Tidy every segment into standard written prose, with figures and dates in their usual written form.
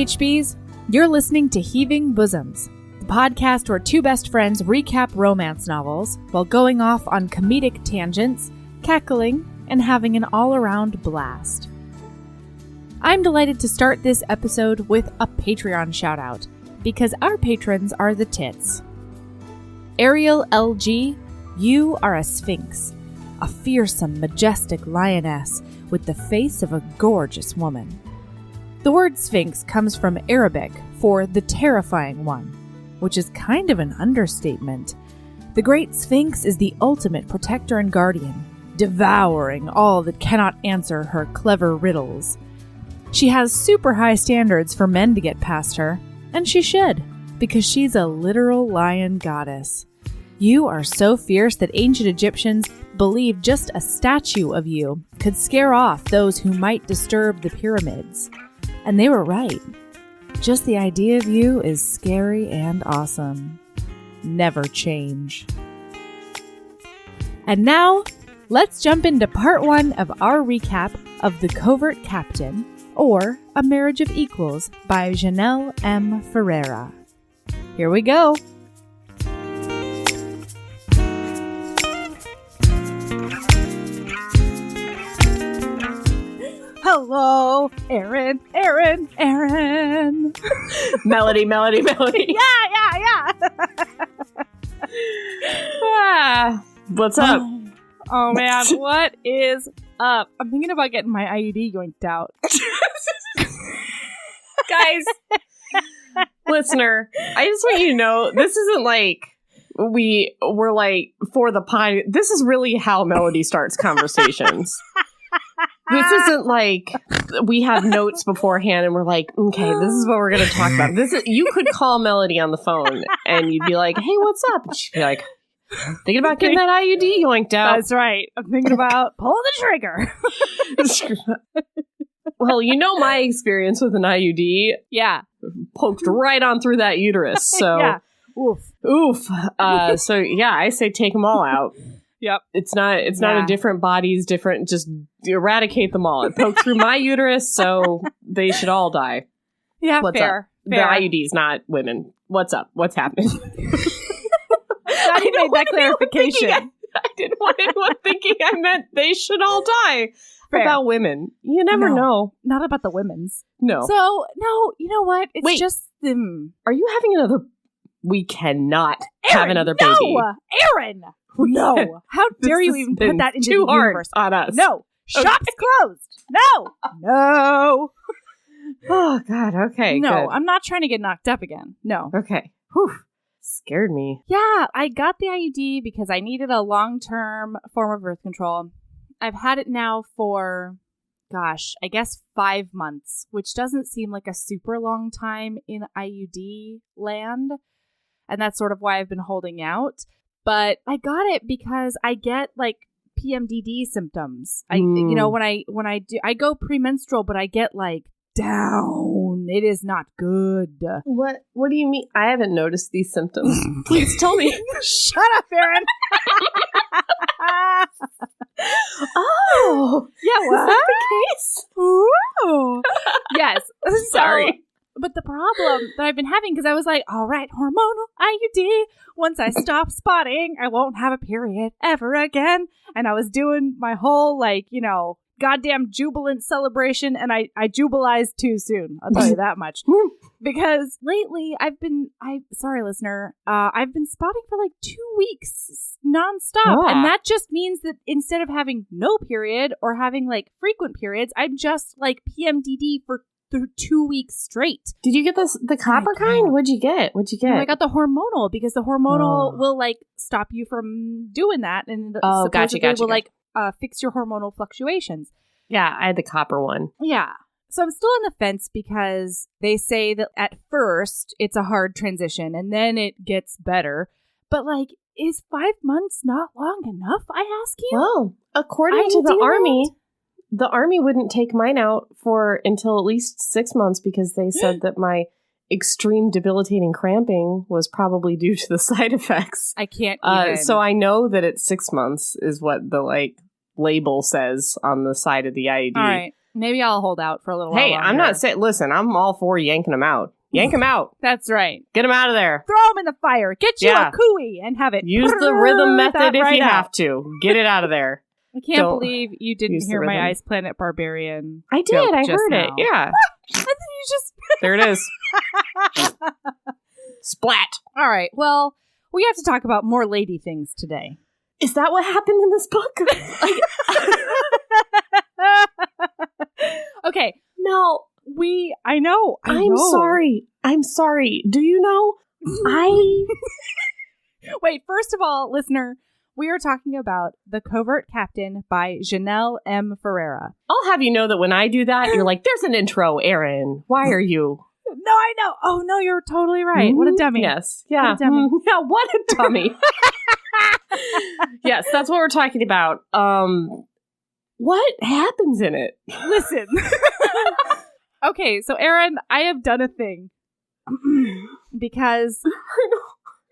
HBs, you're listening to Heaving Bosoms, the podcast where two best friends recap romance novels while going off on comedic tangents, cackling, and having an all-around blast. I'm delighted to start this episode with a Patreon shout-out, because our patrons are the tits. Ariel LG, you are a sphinx, a fearsome, majestic lioness with the face of a gorgeous woman. The word sphinx comes from Arabic for the terrifying one, which is kind of an understatement. The great sphinx is the ultimate protector and guardian, devouring all that cannot answer her clever riddles. She has super high standards for men to get past her, and she should, because she's a literal lion goddess. You are so fierce that ancient Egyptians believed just a statue of you could scare off those who might disturb the pyramids. And they were right. Just the idea of you is scary and awesome. Never change. And now, let's jump into part 1 of our recap of The Covert Captain, or A Marriage of Equals by Jeanelle M. Ferreira. Here we go. Hello, Aaron. Melody. Yeah. What's up? Oh man, what is up? I'm thinking about getting my IUD yoinked out. Guys, listener, I just want you to know, this isn't like we're like for the pie. This is really how Melody starts conversations. This isn't like we have notes beforehand and we're like, okay, this is what we're going to talk about. You could call Melody on the phone and you'd be like, hey, what's up? And she'd be like, thinking about getting that IUD yoinked out. That's right. I'm thinking about pull the trigger. Well, you know my experience with an IUD. Yeah. Poked right on through that uterus. So, yeah. Oof. So, yeah, I say take them all out. Yep. It's not a different bodies, different, just eradicate them all. It poked through my uterus, so they should all die. Yeah, What's fair. up? The IUDs, not women. What's up? What's happening? Glad you made that clarification. I didn't want anyone thinking I meant they should all die. Fair. About women. You never know. Not about the women's. No. So, no, you know what? It's Wait. just them. Are you having another... We cannot have another baby. No! Aaron! No. How dare you even put that into too the hard universe? on us. No. Shop's closed. No. Oh, God. Okay. No, good. I'm not trying to get knocked up again. No. Okay. Whew. Scared me. Yeah, I got the IUD because I needed a long-term form of birth control. I've had it now for, I guess 5 months, which doesn't seem like a super long time in IUD land. And that's sort of why I've been holding out. But I got it because I get like PMDD symptoms. When I go premenstrual, but I get like down. It is not good. What do you mean? I haven't noticed these symptoms. Please tell me. Shut up, Aaron. Oh, yeah. What? Is that the case? Ooh. Yes. Sorry. But the problem that I've been having, because I was like, all right, hormonal IUD. Once I stop spotting, I won't have a period ever again. And I was doing my whole, goddamn jubilant celebration, and I jubilized too soon. I'll tell you that much. Because lately, sorry, listener, I've been spotting for like 2 weeks nonstop. Yeah. And that just means that instead of having no period or having like frequent periods, I'm just like PMDD for 2 weeks straight. Did you get the copper kind? What'd you get? I got the hormonal, because the hormonal will like stop you from doing that, and gotcha. will like fix your hormonal fluctuations. Yeah, I had the copper one. Yeah. So I'm still on the fence because they say that at first it's a hard transition and then it gets better. But like, is 5 months not long enough? I ask you. Well, according to the Army, the Army wouldn't take mine out until at least 6 months, because they said that my extreme debilitating cramping was probably due to the side effects. I can't even. So I know that it's 6 months is what the label says on the side of the IUD. All right. Maybe I'll hold out for a little while Hey, longer. I'm not saying... Listen, I'm all for yanking them out. Yank them out. That's right. Get them out of there. Throw them in the fire. Get you a cooey and have it. Use the rhythm method if you have to. Get it out of there. I can't believe you didn't hear my Ice Planet Barbarian. I did. I heard it. Yeah. And then you just... There it is. Splat. All right. Well, we have to talk about more lady things today. Is that what happened in this book? Okay. No. I know. I'm sorry. Do you know? Wait, first of all, listener, we are talking about The Covert Captain by Jeanelle M. Ferreira. I'll have you know that when I do that, you're like, there's an intro, Erin. Why are you? No, I know. Oh, no, you're totally right. Mm-hmm. What a dummy. Yes. Yeah. What a dummy. Yeah, what a dummy. Yes, that's what we're talking about. What happens in it? Listen. Okay, so Erin, I have done a thing. Because...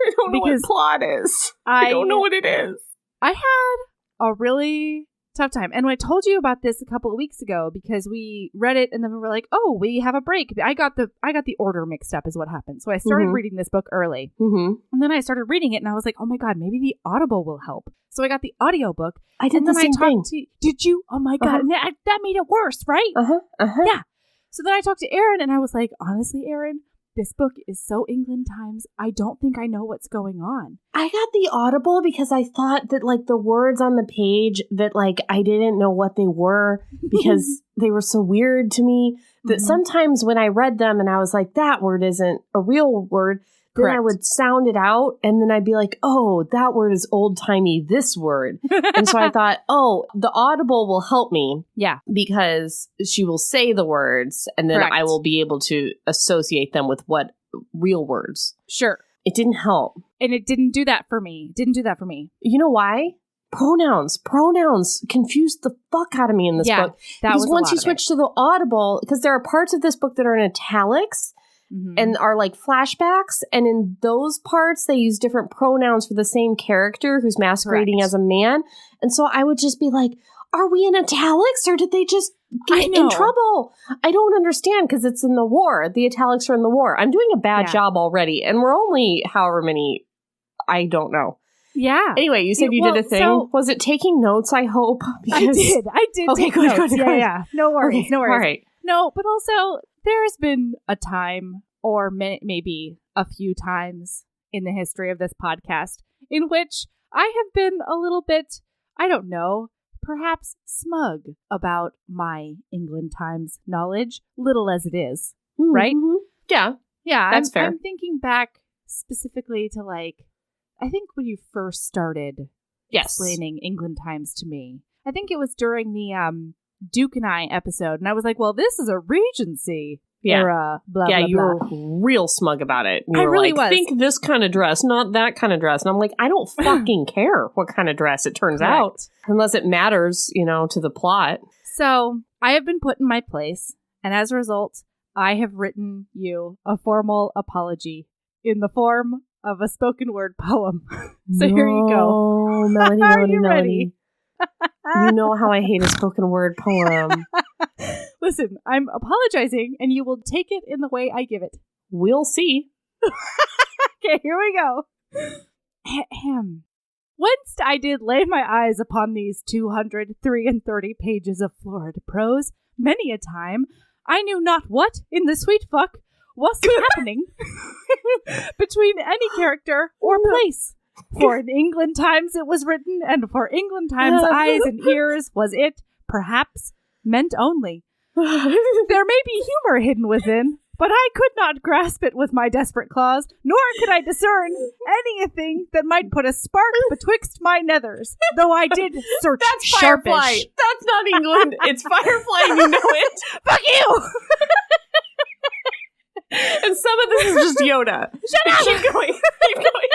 I don't know what plot is. I don't know what it is. I had a really tough time. And I told you about this a couple of weeks ago because we read it and then we were like, oh, we have a break. I got the order mixed up is what happened. So I started reading this book early. Mm-hmm. And then I started reading it and I was like, oh my God, maybe the Audible will help. So I got the audiobook. I did the same thing. Did you? Oh my God. And that made it worse, right? Yeah. So then I talked to Erin and I was like, honestly, Erin, this book is so England Times, I don't think I know what's going on. I got the Audible because I thought that, like, the words on the page that, like, I didn't know what they were because they were so weird to me that sometimes when I read them and I was like, that word isn't a real word, then I would sound it out and then I'd be like, oh, that word is old-timey, this word. And so I thought, oh, the Audible will help me. Yeah. Because she will say the words and then I will be able to associate them with what real words. Sure. It didn't help. And it didn't do that for me. You know why? Pronouns confused the fuck out of me in this book. Because once you switch to the Audible, because there are parts of this book that are in italics, and are like flashbacks. And in those parts, they use different pronouns for the same character who's masquerading as a man. And so I would just be like, are we in italics or did they just get in trouble? I don't understand because it's in the war. The italics are in the war. I'm doing a bad job already. And we're only however many, I don't know. Yeah. Anyway, you said you did a thing. So, was it taking notes, I hope? Because... I did. Okay, take good, notes. good. Yeah. No worries. Okay, no worries. All right. No, but also there's been a time or maybe a few times in the history of this podcast in which I have been a little bit, I don't know, perhaps smug about my England Times knowledge, little as it is, right? Yeah. Yeah. That's fair. I'm thinking back specifically to like, I think when you first started explaining England Times to me, I think it was during the Duke and I episode, and I was like, well, this is a Regency era, blah, blah, blah. You were real smug about it. You I were really like, was. Think this kind of dress, not that kind of dress. And I'm like, I don't fucking care what kind of dress it turns out, unless it matters, to the plot. So I have been put in my place, and as a result, I have written you a formal apology in the form of a spoken word poem. So here you go. Melody, Are you ready? You know how I hate a spoken word poem. Listen, I'm apologizing, and you will take it in the way I give it. We'll see. Okay, here we go. Whence I did lay my eyes upon these 233 pages of florid prose, many a time, I knew not what in the sweet fuck was happening between any character or place. For in England Times it was written, and for England Times eyes and ears was it, perhaps, meant only. There may be humor hidden within, but I could not grasp it with my desperate claws, nor could I discern anything that might put a spark betwixt my nethers, though I did search That's sharpish. Firefly. That's not England. It's Firefly, and you know it. Fuck you! And some of this is just Yoda. Shut up! Keep going. Keep going.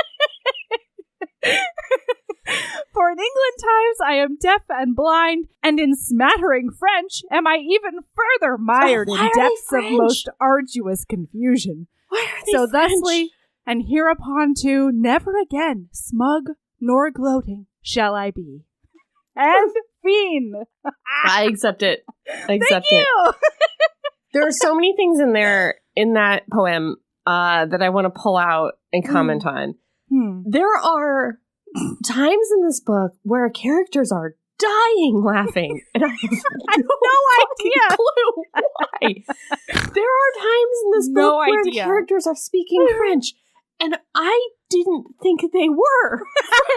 For in England Times I am deaf and blind, and in smattering French am I even further mired in depths of most arduous confusion. Why are they So French? thusly, and hereupon too, never again smug nor gloating shall I be. And caffeine. I accept it. Thank you. There are so many things in there in that poem that I want to pull out and comment on. There are times in this book where characters are dying laughing, and I have no idea clue why. There are times in this book where the characters are speaking French, and I didn't think they were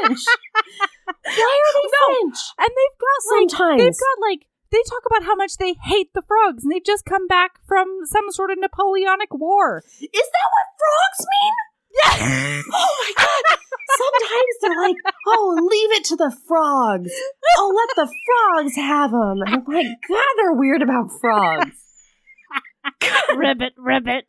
French. Why are they French? And they've got they talk about how much they hate the frogs, and they've just come back from some sort of Napoleonic war. Is that what frogs mean? Yes! Oh my god! Sometimes they're like, oh, leave it to the frogs. Oh, let the frogs have them. And I'm like, God, they're weird about frogs. Ribbit. Yeah.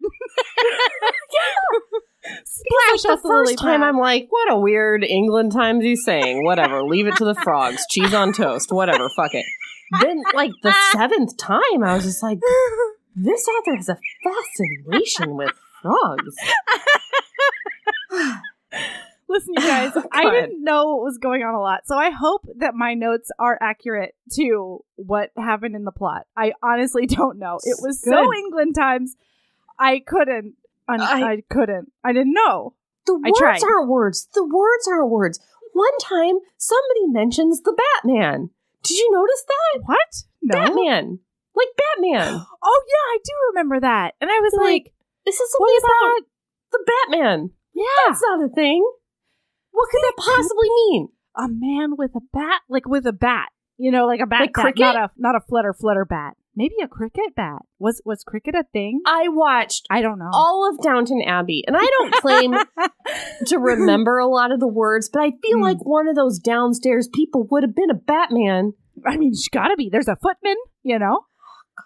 Splash us the first time I'm like, what a weird England times he's saying. Whatever, leave it to the frogs. Cheese on toast. Whatever, fuck it. Then, like, the 7th time, I was just like, this author has a fascination with frogs. Listen, you guys, I didn't know what was going on a lot, so I hope that my notes are accurate to what happened in the plot. I honestly don't know. It was so England times. I couldn't. I couldn't. I didn't know. The words aren't words. The words aren't words. One time, somebody mentions the Batman. Did you notice that? What? No. Batman. Like Batman. Oh, yeah, I do remember that. And I was like, this is something about the Batman. Yeah. That's not a thing. What could that possibly mean? A man with a bat? Like with a bat. You know, like a bat. Like cricket? Not a flutter bat. Maybe a cricket bat. Was cricket a thing? I watched I don't know. all of Downton Abbey, and I don't claim to remember a lot of the words, but I feel like one of those downstairs people would have been a Batman. I mean, she's gotta be. There's a footman, you know?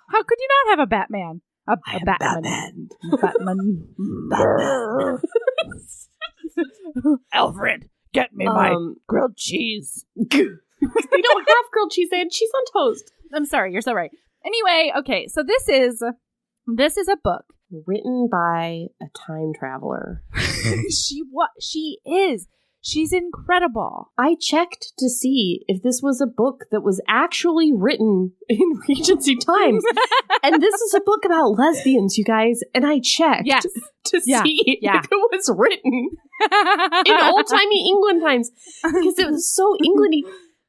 How could you not have a Batman? A Batman. Batman. Alfred, get me my grilled cheese. They don't have grilled cheese. They had cheese on toast. I'm sorry. You're so right. Anyway, okay. So this is a book written by a time traveler. She is. She's incredible. I checked to see if this was a book that was actually written in Regency times. And this is a book about lesbians, you guys. And I checked to see if it was written in old-timey England times. Because it was so Englandy.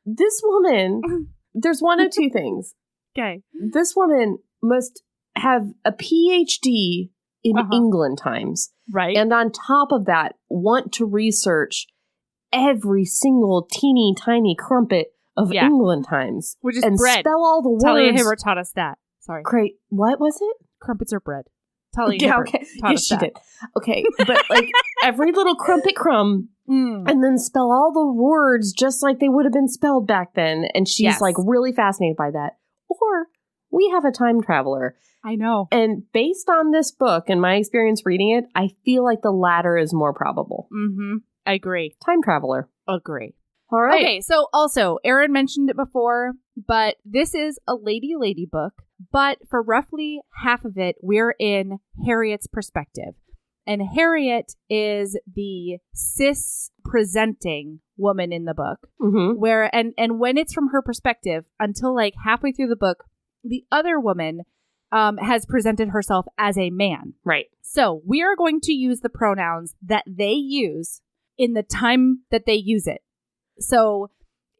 This woman, there's one of two things. Okay. This woman must have a PhD in England times. Right. And on top of that, want to research every single teeny tiny crumpet of England times. Which is and bread. Spell all the words. Talia Hibbert taught us that. Sorry. Great. What was it? Crumpets are bread. Talia Hibbert taught us that. She did. Okay. But like every little crumpet crumb and then spell all the words just like they would have been spelled back then. And she's like really fascinated by that. Or we have a time traveler. I know. And based on this book and my experience reading it, I feel like the latter is more probable. Mm-hmm. I agree. Time traveler. Agree. All right. Okay, so also, Erin mentioned it before, but this is a lady book, but for roughly half of it, we're in Harriet's perspective. And Harriet is the cis-presenting woman in the book, where and when it's from her perspective, until like halfway through the book, the other woman has presented herself as a man. Right. So we are going to use the pronouns that they use in the time that they use it. So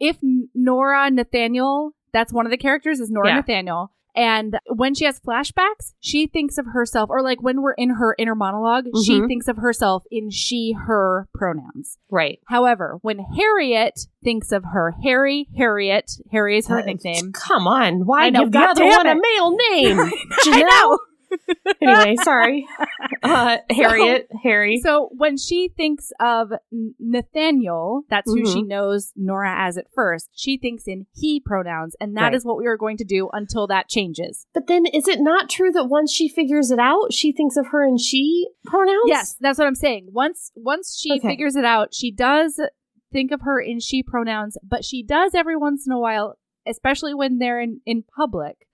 if Nora Nathaniel, that's one of the characters, is Nora Nathaniel. And when she has flashbacks, she thinks of herself, or like when we're in her inner monologue, she thinks of herself in she, her pronouns. Right. However, when Harriet thinks of her, Harriet is her nickname. Come on. Why give the other one a male name? Jeanelle. Anyway, sorry. Harry. So when she thinks of Nathaniel, that's who she knows Nora as at first, she thinks in he pronouns, and that is what we are going to do until that changes. But then is it not true that once she figures it out, she thinks of her in she pronouns? Yes, that's what I'm saying. Once she figures it out, she does think of her in she pronouns, but she does every once in a while, especially when they're in public,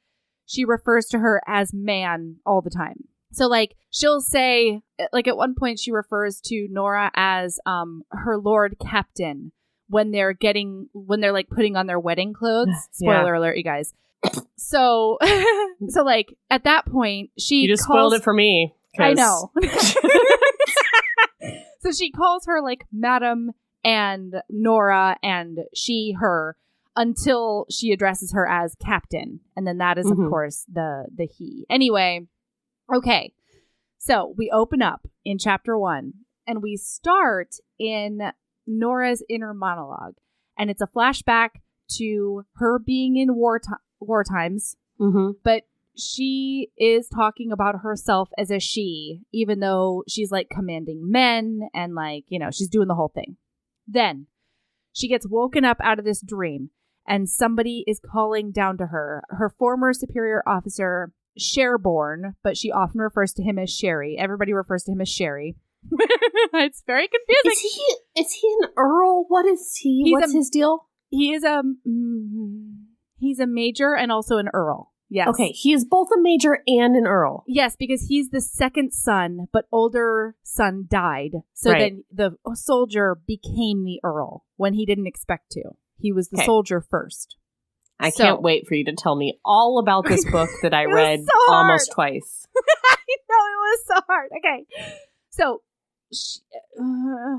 she refers to her as man all the time. So, like, she'll say, like, at one point she refers to Nora as her Lord Captain, when they're like putting on their wedding clothes. Spoiler alert, you guys. So like at that point, you just spoiled it for me. I know. So she calls her like Madam and Nora and she, her, until she addresses her as Captain. And then that is, of course, the he. Anyway, okay. So we open up in chapter 1 and we start in Nora's inner monologue. And it's a flashback to her being in war times. But she is talking about herself as a she, even though she's like commanding men and like, you know, she's doing the whole thing. Then she gets woken up out of this dream and somebody is calling down to her, her former superior officer, Sherborne, but she often refers to him as Sherry. Everybody refers to him as Sherry. It's very confusing. Is he an earl? What is he? What's his deal? He is he's a major and also an earl. Yes. Okay, he is both a major and an earl. Yes, because he's the second son, but older son died. So then the soldier became the earl when he didn't expect to. He was the soldier first. I can't wait for you to tell me all about this book that I read almost twice. I know, it was so hard. Okay. So,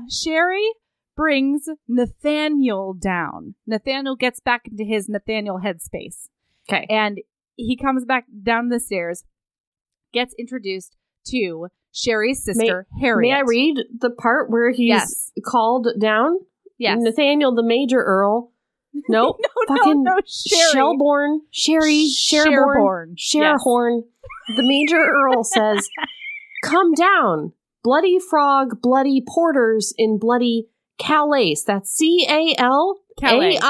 Sherry brings Nathaniel down. Nathaniel gets back into his Nathaniel headspace. Okay. And he comes back down the stairs, gets introduced to Sherry's sister, Harriet. May I read the part where he's called down? Yes. Nathaniel, the major earl. Nope. No, Sherry. Shelbourne. Sherborne. Sherhorn. Yes. The major earl says, "Come down, bloody frog, bloody porters in bloody Calais." That's CALAIS.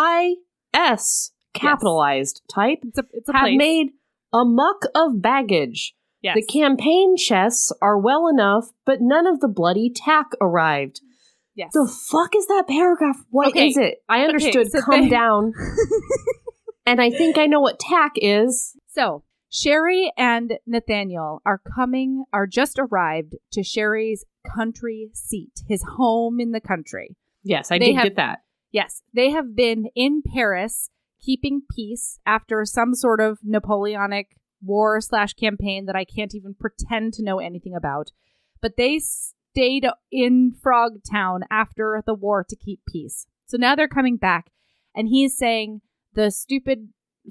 Capitalized type. It's a have place. Made a muck of baggage. Yes. The campaign chests are well enough, but none of the bloody tack arrived. Yes. The fuck is that paragraph? What is it? I understood come down. And I think I know what tack is. So, Sherry and Nathaniel are just arrived to Sherry's country seat, his home in the country. Yes, I did get that. Yes. They have been in Paris keeping peace after some sort of Napoleonic war / campaign that I can't even pretend to know anything about. But they stayed in Frogtown after the war to keep peace. So now they're coming back, and he's saying the stupid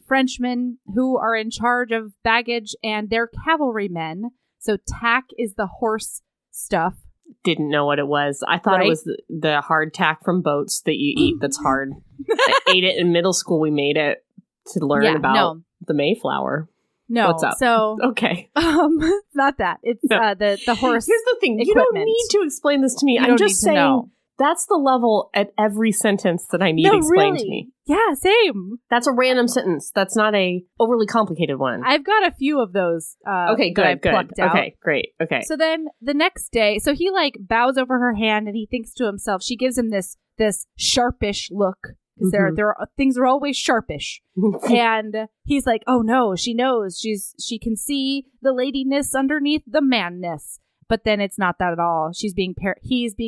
Frenchmen who are in charge of baggage and they're cavalrymen. So tack is the horse stuff. Didn't know what it was. I thought it was the hard tack from boats that you eat that's hard. I ate it in middle school. We made it to learn about the Mayflower. No. What's up? So okay. Not that. It's the horse. Here's the thing. Equipment. You don't need to explain this to me. I'm just saying that's the level at every sentence that I need explained to me. Yeah, same. That's a random sentence. That's not a overly complicated one. I've got a few of those. Okay, good, that I've plucked out. Okay, great. Okay. So then the next day, so he like bows over her hand and he thinks to himself. She gives him this sharpish look because things are always sharpish, and he's like, "Oh no, she knows. She can see the ladiness underneath the manness." But then it's not that at all. He's being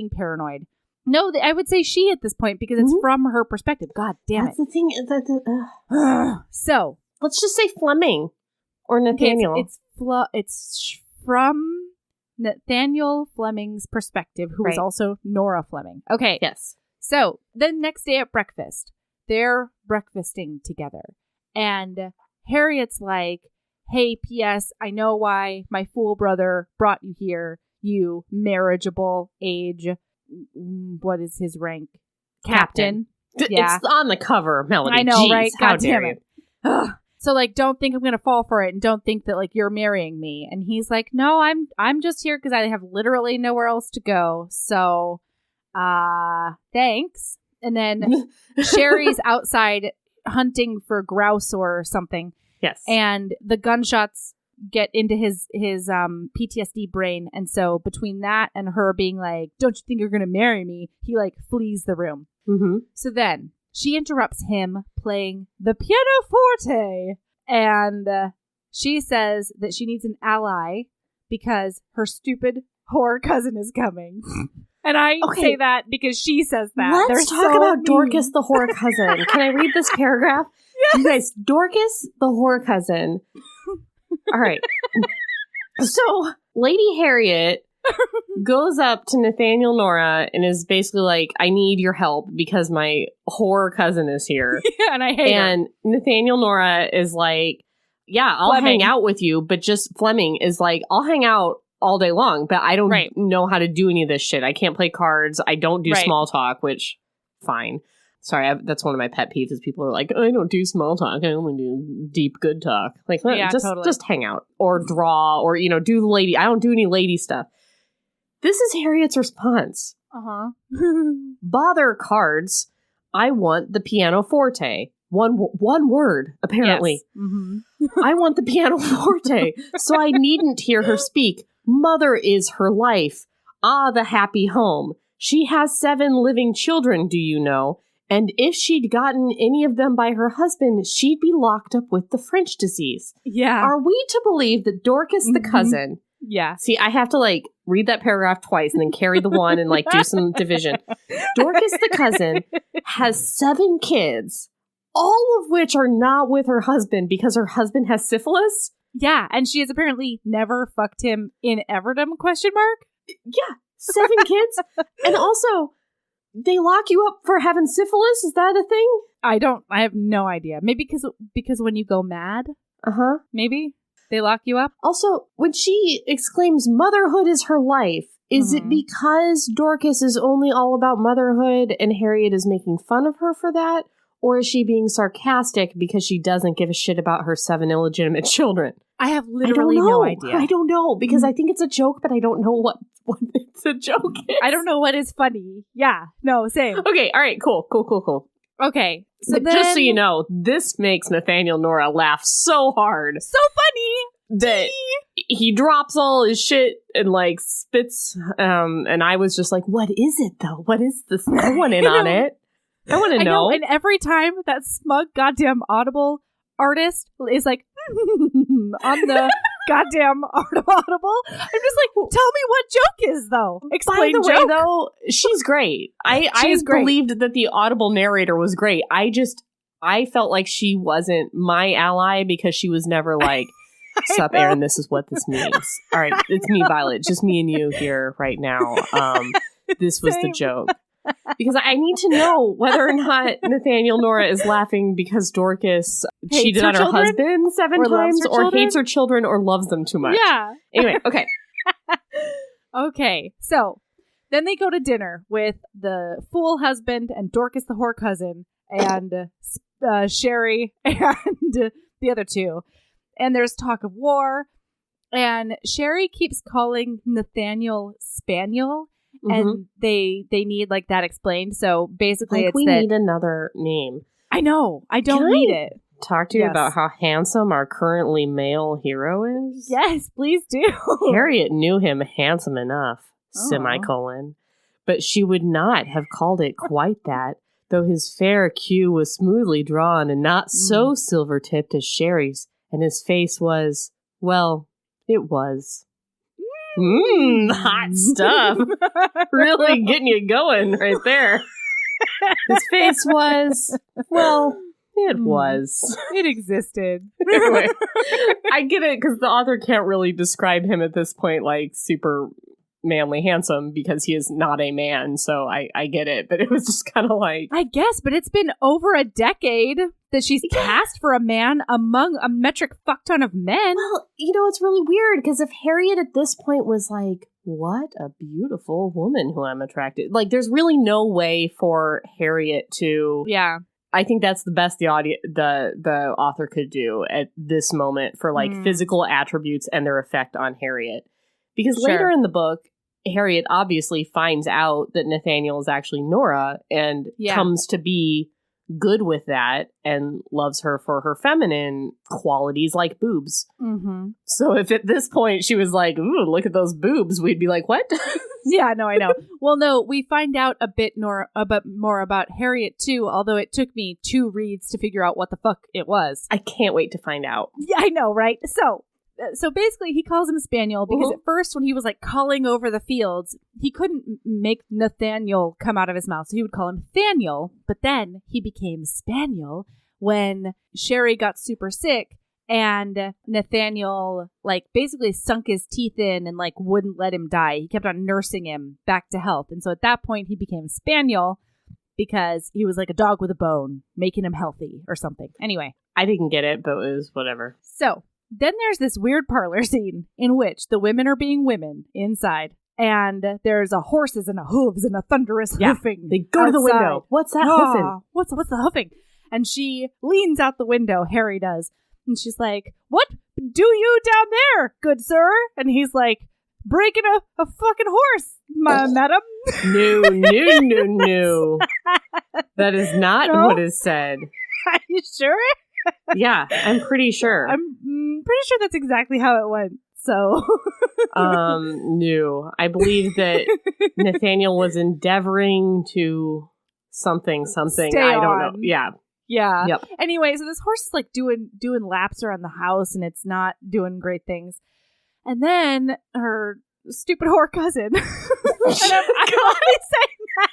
paranoid. No, I would say she at this point because it's from her perspective. God damn That's the thing. So let's just say Fleming or Nathaniel. Okay, it's from Nathaniel Fleming's perspective, who is also Nora Fleming. Okay. Yes. So the next day at breakfast, they're breakfasting together, and Harriet's like, "Hey, P.S. I know why my fool brother brought you here. You marriageable age." What is his rank? Captain. Yeah. It's on the cover, Melody. I know, Jeez, right? How God dare damn it. So like, don't think I'm gonna fall for it, and don't think that like you're marrying me. And he's like, no, I'm just here because I have literally nowhere else to go. So, thanks. And then Sherry's outside hunting for grouse or something. Yes. And the gunshots get into his PTSD brain, and so between that and her being like, "Don't you think you're gonna marry me?" he like flees the room. So then she interrupts him playing the pianoforte, and she says that she needs an ally because her stupid whore cousin is coming. And I say that because she says that. Let's talk about Dorcas the whore cousin. Can I read this paragraph? Yes. You guys, Dorcas the whore cousin. All right. So, Lady Harriet goes up to Nathaniel Nora and is basically like, I need your help because my whore cousin is here. Yeah, and I hate her. And Nathaniel Nora is like, yeah, I'll hang out with you. But just Fleming is like, I'll hang out all day long, but I don't know how to do any of this shit. I can't play cards. I don't do small talk, which, fine. Sorry, that's one of my pet peeves is people are like, I don't do small talk. I only do deep good talk. Like, just hang out or draw or, do the lady. I don't do any lady stuff. This is Harriet's response. Uh-huh. Bother cards. I want the pianoforte. One word, apparently. Yes. Mm-hmm. I want the pianoforte, so I needn't hear her speak. Mother is her life. Ah, the happy home. She has 7 living children, do you know? And if she'd gotten any of them by her husband, she'd be locked up with the French disease. Yeah. Are we to believe that Dorcas the cousin... Yeah. See, I have to, read that paragraph twice and then carry the one and, do some division. Dorcas the cousin has 7 kids, all of which are not with her husband because her husband has syphilis? Yeah, and she has apparently never fucked him in Everdom, ? Yeah, 7 kids. And also, they lock you up for having syphilis? Is that a thing? I have no idea. Maybe because when you go mad? Uh-huh. Maybe they lock you up? Also, when she exclaims, motherhood is her life, is it because Dorcas is only all about motherhood and Harriet is making fun of her for that? Or is she being sarcastic because she doesn't give a shit about her 7 illegitimate children? I have literally no idea. I don't know, because I think it's a joke, but I don't know what it's a joke is. I don't know what is funny. Yeah, no, same. Okay, all right, cool. Okay, so just so you know, this makes Nathaniel Nora laugh so hard. So funny! That he drops all his shit and, spits, and I was just like, what is it, though? What is this? I want in on it. I want to know. And every time that smug goddamn Audible artist is like, on the goddamn Audible, I'm just like, tell me what joke is, though. Explain By the joke. way, though, she's great. I believed that the Audible narrator was great. I felt like she wasn't my ally because she was never like, sup, Aaron, this is what this means. All right, it's me, Violet. Just me and you here right now. This was the joke. Because I need to know whether or not Nathaniel Nora is laughing because Dorcas cheated on her husband 7 times, or hates her children, or loves them too much. Yeah. Anyway, okay. Okay, so then they go to dinner with the fool husband and Dorcas the whore cousin and Sherry and the other 2. And there's talk of war. And Sherry keeps calling Nathaniel Spaniel. And they need that explained. So basically, it's we need another name. I know. I don't need it. Talk to you about how handsome our currently male hero is? Yes, please do. Harriet knew him handsome enough, semicolon. But she would not have called it quite that, though his fair queue was smoothly drawn and not so silver-tipped as Sherry's, and his face was, well, it was. Hot stuff. Really getting you going right there. His face was, well, it was. It existed. Anyway, I get it because the author can't really describe him at this point super manly handsome because he is not a man. So I get it. But it was just kind of like... I guess, but it's been over a decade that she's cast for a man among a metric fuck ton of men. Well, it's really weird because if Harriet at this point was like, what a beautiful woman who I'm attracted... there's really no way for Harriet to... Yeah. I think that's the best the author could do at this moment for physical attributes and their effect on Harriet. Because later in the book, Harriet obviously finds out that Nathaniel is actually Nora and comes to be good with that and loves her for her feminine qualities like boobs. Mm-hmm. So if at this point she was like, ooh, look at those boobs, we'd be like, what? Yeah, no, I know. Well, no, we find out a bit more about Harriet too, although it took me 2 reads to figure out what the fuck it was. I can't wait to find out. Yeah, I know, right? So So basically, he calls him Spaniel because at first, when he was like calling over the fields, he couldn't make Nathaniel come out of his mouth, so he would call him Thaniel. But then he became Spaniel when Sherry got super sick, and Nathaniel like basically sunk his teeth in and like wouldn't let him die. He kept on nursing him back to health, and so at that point, he became Spaniel because he was like a dog with a bone, making him healthy or something. Anyway, I didn't get it, but it was whatever. So. Then there's this weird parlor scene in which the women are being women inside, and there's a horses and a hooves and a thunderous hoofing. They go to the window. What's that hoofing? What's the hoofing? And she leans out the window, Harry does, and she's like, "What do you down there, good sir?" And he's like, "Breaking a fucking horse, madam." No. That is not what is said. Are you sure? Yeah, I'm pretty sure. I'm pretty sure that's exactly how it went. So, no. I believe that Nathaniel was endeavoring to something. Stay I don't on. know. Yeah. Yep. Anyway, so this horse is like doing laps around the house, and it's not doing great things. And then her stupid whore cousin. And I'm only saying that.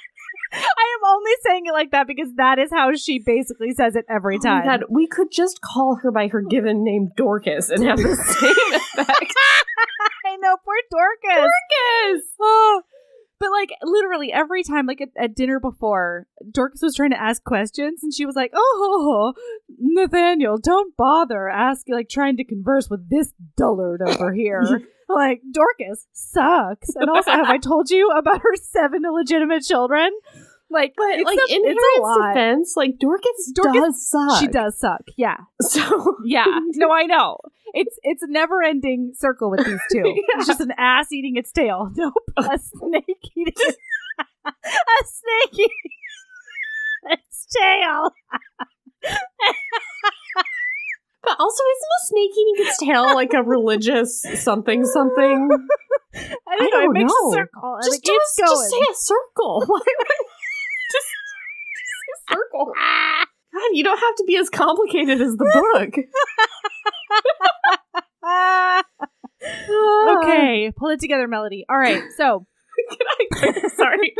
I am only saying it like that because that is how she basically says it every time. Oh my God, we could just call her by her given name Dorcas and have the same effect. I know, poor Dorcas. Oh. But like literally every time, like at dinner before, Dorcas was trying to ask questions and she was like, "Oh, Nathaniel, don't bother asking, like trying to converse with this dullard over here." Like, Dorcas sucks. And also, have I told you about her 7 illegitimate children? Like, but like in Harriet's defense, like Dorcas does suck. She does suck. Yeah. So yeah. No, I know. It's a never-ending circle with these two. Yeah. It's just an ass eating its tail. Nope. A snake eating a snake eating its tail. But also, isn't a snake eating its tail like a religious something? I don't know. It makes know. A circle. Just say a circle. Why just say a circle? God, you don't have to be as complicated as the book. Okay, pull it together, Melody. All right, so. Sorry.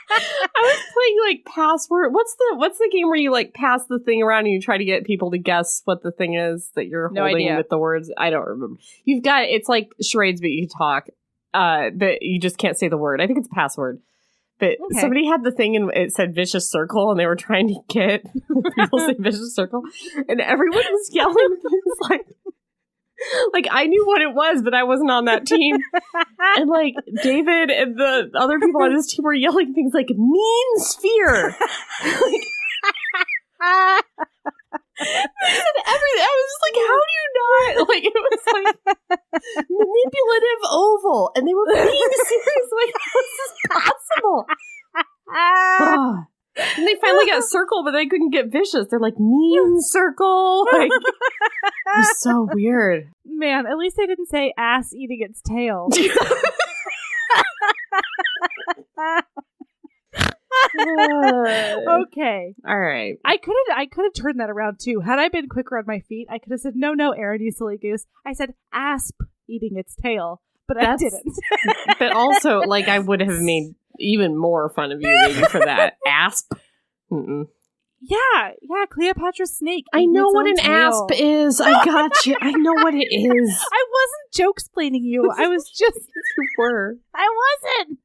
I was playing like password. What's the game where you like pass the thing around and you try to get people to guess what the thing is that you're holding with the words? I don't remember. You've got it's like charades, but you talk. But you just can't say the word. I think it's password. But somebody had the thing and it said vicious circle and they were trying to get people to say vicious circle. And everyone was yelling things like I knew what it was, but I wasn't on that team. And like David and the other people on his team were yelling things like mean sphere. Like, they said everything. I was just like, how do you not? Like it was like manipulative oval, and they were being serious. Like, how is this possible? And they finally got circle, but they couldn't get vicious. They're like mean circle. Like it was so weird. Man, at least they didn't say ass eating its tail. Okay. All right. I could have turned that around too. Had I been quicker on my feet, I could have said, no, Aaron, you silly goose. I said asp eating its tail, but I didn't. But also, like, I would have made even more fun of you maybe for that. Asp. Mm-mm. Yeah, Cleopatra's snake. I know what an asp is. I got you. I know what it is. I wasn't joke-splaining you. I was just... You were. I wasn't.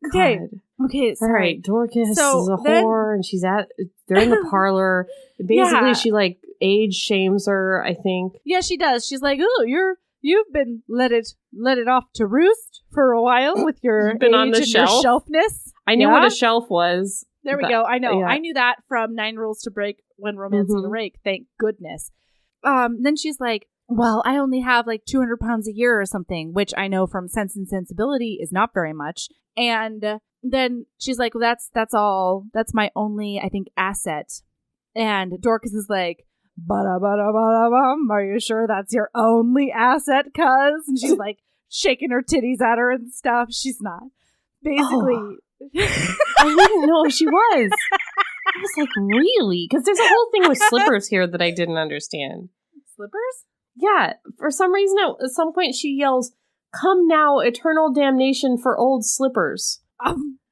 Okay. Okay, sorry. All right, Dorcas is a whore, and they're in the parlor. Basically, she, like, age shames her, I think. Yeah, she does. She's like, oh, you've been let it off to roost for a while with your been age on the and shelf. Your shelfness. I knew what a shelf was. There we go. I know. Yeah. I knew that from 9 Rules to Break When Romancing a Rake. Thank goodness. Then she's like, well, I only have like 200 pounds a year or something, which I know from Sense and Sensibility is not very much. And then she's like, well, that's all. That's my only, I think, asset. And Dorcas is like, ba-da-ba-da-ba-da-bum. Are you sure that's your only asset, cuz? And she's like shaking her titties at her and stuff. She's not. Basically. Oh. I didn't know she was. I was like, really? Because there's a whole thing with slippers here that I didn't understand. Slippers? Yeah, for some reason, at some point she yells, "Come now, eternal damnation for old slippers."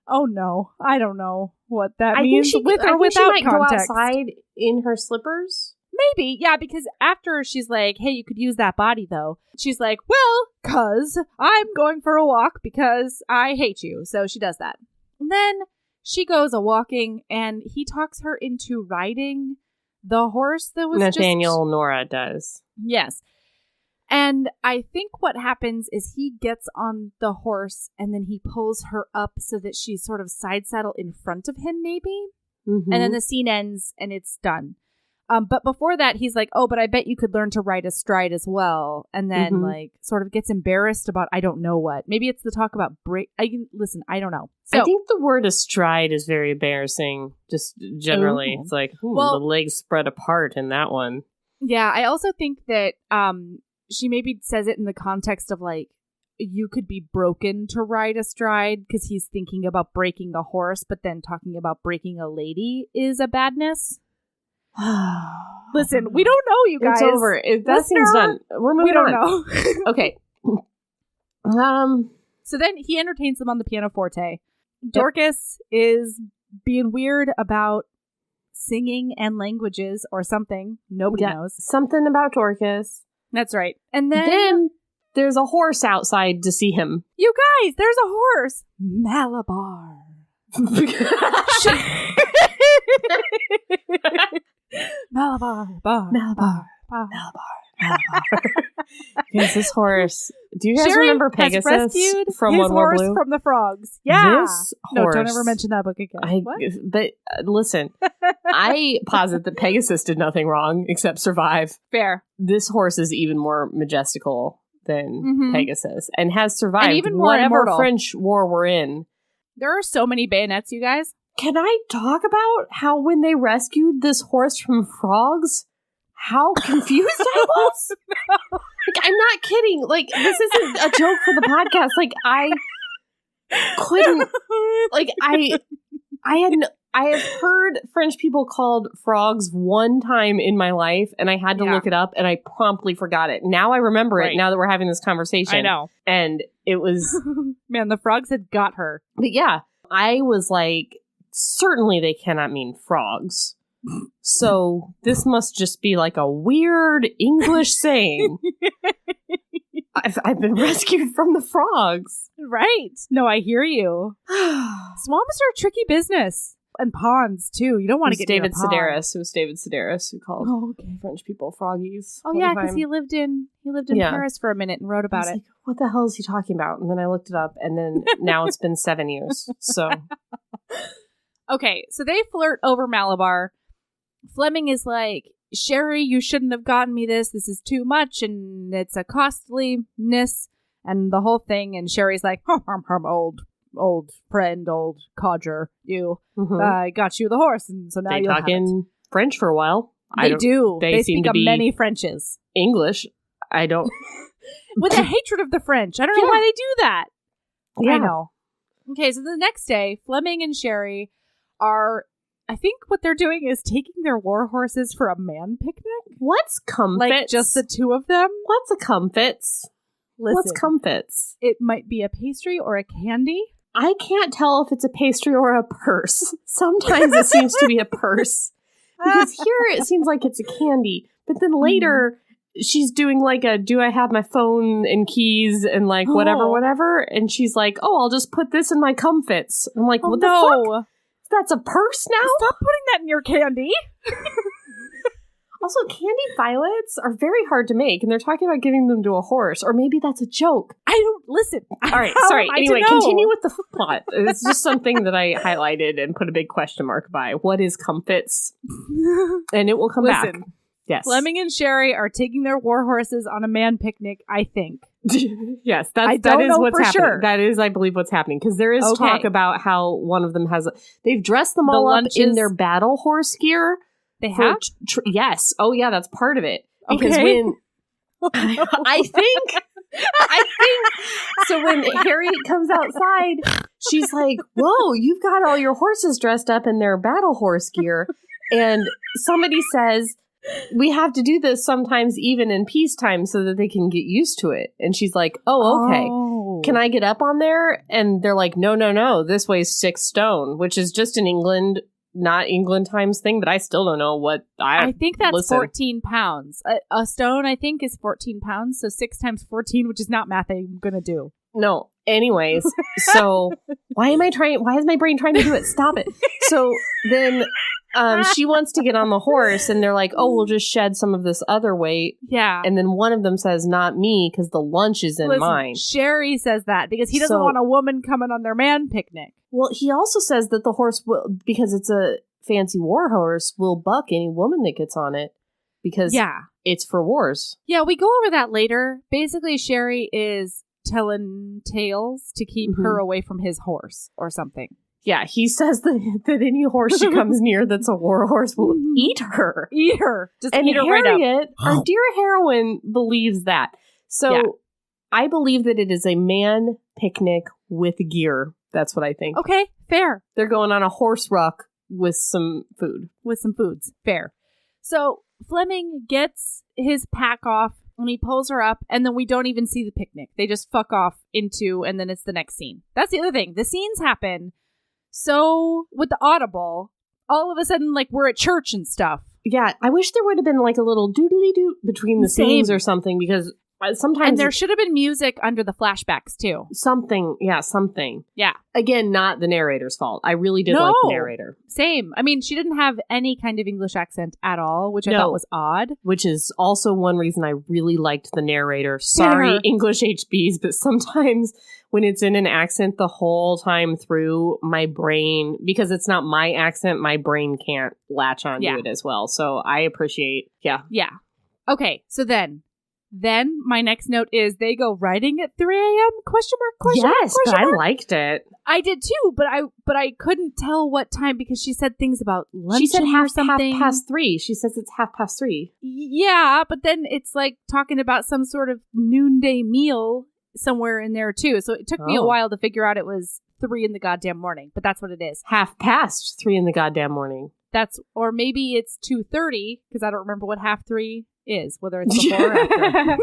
Oh no, I don't know what that I means. think with or I think without she might context. go outside in her slippers. Maybe, yeah, because after she's like, hey, you could use that body, though. She's like, well, 'cause I'm going for a walk because I hate you. So she does that. And then she goes a-walking, and he talks her into riding the horse that was Nathaniel Nora does. Yes. And I think what happens is he gets on the horse, and then he pulls her up so that she's sort of side saddle in front of him, maybe. Mm-hmm. And then the scene ends, and it's done. But before that, he's like, oh, but I bet you could learn to ride astride as well. And then, like, sort of gets embarrassed about, I don't know what. Maybe it's the talk about break. Listen, I don't know. So, I think the word astride is very embarrassing, just generally. It's like, the legs spread apart in that one. Yeah, I also think that she maybe says it in the context of, like, you could be broken to ride astride because he's thinking about breaking a horse, but then talking about breaking a lady is a badness. Listen, we don't know, you guys. It's over. That scene's done. We're moving on. We don't know. Okay. So then he entertains them on the pianoforte. Dorcas is being weird about singing and languages or something. Nobody knows. Something about Dorcas. That's right. And then there's a horse outside to see him. You guys, there's a horse. Malabar. Malabar. Yes, this horse. Do you guys remember Pegasus from his One More horse Blue? From the Frogs. Yeah. This no, horse, don't ever mention that book again. But listen, I posit that Pegasus did nothing wrong except survive. Fair. This horse is even more majestical than Pegasus and has survived and even more whatever immortal. French war we're in. There are so many bayonets, you guys. Can I talk about how when they rescued this horse from frogs, how confused I was? Like, I'm not kidding. Like, this isn't a joke for the podcast. Like, I couldn't. Like, I have heard French people called frogs one time in my life, and I had to look it up, and I promptly forgot it. Now I remember it, now that we're having this conversation. I know. And it was... Man, the frogs had got her. But yeah, I was like, certainly they cannot mean frogs. So this must just be like a weird English saying. I've been rescued from the frogs. Right. No, I hear you. Swamps are a tricky business. And ponds, too. You don't want to get David Sedaris. It was David Sedaris who called French people froggies. Oh, yeah, because he lived in Paris for a minute and wrote about it. Like, what the hell is he talking about? And then I looked it up, and then now it's been 7 years. So, okay, so they flirt over Malabar. Fleming is like, Sherry, you shouldn't have gotten me this. This is too much, and it's a costliness, and the whole thing. And Sherry's like, old friend, old codger, you. I got you the horse, and so now you'll have it. They talk in French for a while. They do. They speak of many Frenches. English. I don't. With a hatred of the French. I don't know why they do that. Yeah. I know. Okay, so the next day, Fleming and Sherry are... I think what they're doing is taking their war horses for a man picnic. What's comfits? Like just the two of them? What's a comfits? Listen, what's comfits? It might be a pastry or a candy. I can't tell if it's a pastry or a purse. Sometimes it seems to be a purse. Because here it seems like it's a candy. But then later, she's doing like a, do I have my phone and keys and like whatever. And she's like, oh, I'll just put this in my comfits. I'm like, what the fuck? That's a purse now? Stop putting that in your candy. Also, candy violets are very hard to make, and they're talking about giving them to a horse, or maybe that's a joke. I don't listen. All right, sorry. Anyway, continue with the plot. It's just something that I highlighted and put a big question mark by. What is comfits? And it will come back. Yes. Fleming and Sherry are taking their war horses on a man picnic, I think. Yes, that is what's happening. Sure. That is, I believe, what's happening. Because there is talk about how one of them has... They've dressed them all up in their battle horse gear. They have? Yes. Oh, yeah, that's part of it. Because when... I think... So when Harriet comes outside, she's like, whoa, you've got all your horses dressed up in their battle horse gear. And somebody says... we have to do this sometimes even in peacetime so that they can get used to it. And she's like, oh, okay. Oh. Can I get up on there? And they're like, no. This weighs 6 stone, which is just an England, not England times thing, but I still don't know what I think that's 14 pounds. A stone, I think, is 14 pounds. So 6 times 14, which is not math I'm going to do. No. Anyways, so why is my brain trying to do it? Stop it. So then she wants to get on the horse and they're like, oh, we'll just shed some of this other weight. Yeah. And then one of them says, not me, because the lunch is in mine. Sherry says that because he doesn't want a woman coming on their man picnic. Well, he also says that the horse will, because it's a fancy war horse, will buck any woman that gets on it because it's for wars. Yeah, we go over that later. Basically, Sherry is telling tales to keep her away from his horse or something. Yeah, he says that any horse she comes near that's a war horse will eat her. Eat her. Just and eat her Harriet, right up. our dear heroine, believes that. So I believe that it is a man picnic with gear. That's what I think. Okay, fair. They're going on a horse ruck with some food. With some foods. Fair. So Fleming gets his pack off and he pulls her up, and then we don't even see the picnic. They just fuck off into, and then it's the next scene. That's the other thing. The scenes happen. So with the audible, all of a sudden, like, we're at church and stuff. Yeah, I wish there would have been like a little doodly doot between the scenes or something, because sometimes... And there should have been music under the flashbacks, too. Something. Yeah. Yeah. Again, not the narrator's fault. I really did like the narrator. Same. I mean, she didn't have any kind of English accent at all, which I thought was odd. Which is also one reason I really liked the narrator. Sorry, English HBs, but sometimes when it's in an accent the whole time through, my brain, because it's not my accent, my brain can't latch onto it as well. So I appreciate, Yeah. Okay, so then my next note is they go riding at 3 a.m.? Question mark? Yes, but I liked it. I did too, but I couldn't tell what time because she said things about lunch. She said half something. past 3. She says it's 3:30. Yeah, but then it's like talking about some sort of noonday meal somewhere in there too. So it took me a while to figure out it was 3 in the goddamn morning, but that's what it is. 3:30 in the goddamn morning. Or maybe it's 2:30 because I don't remember what 3:30 is, whether it's before or after.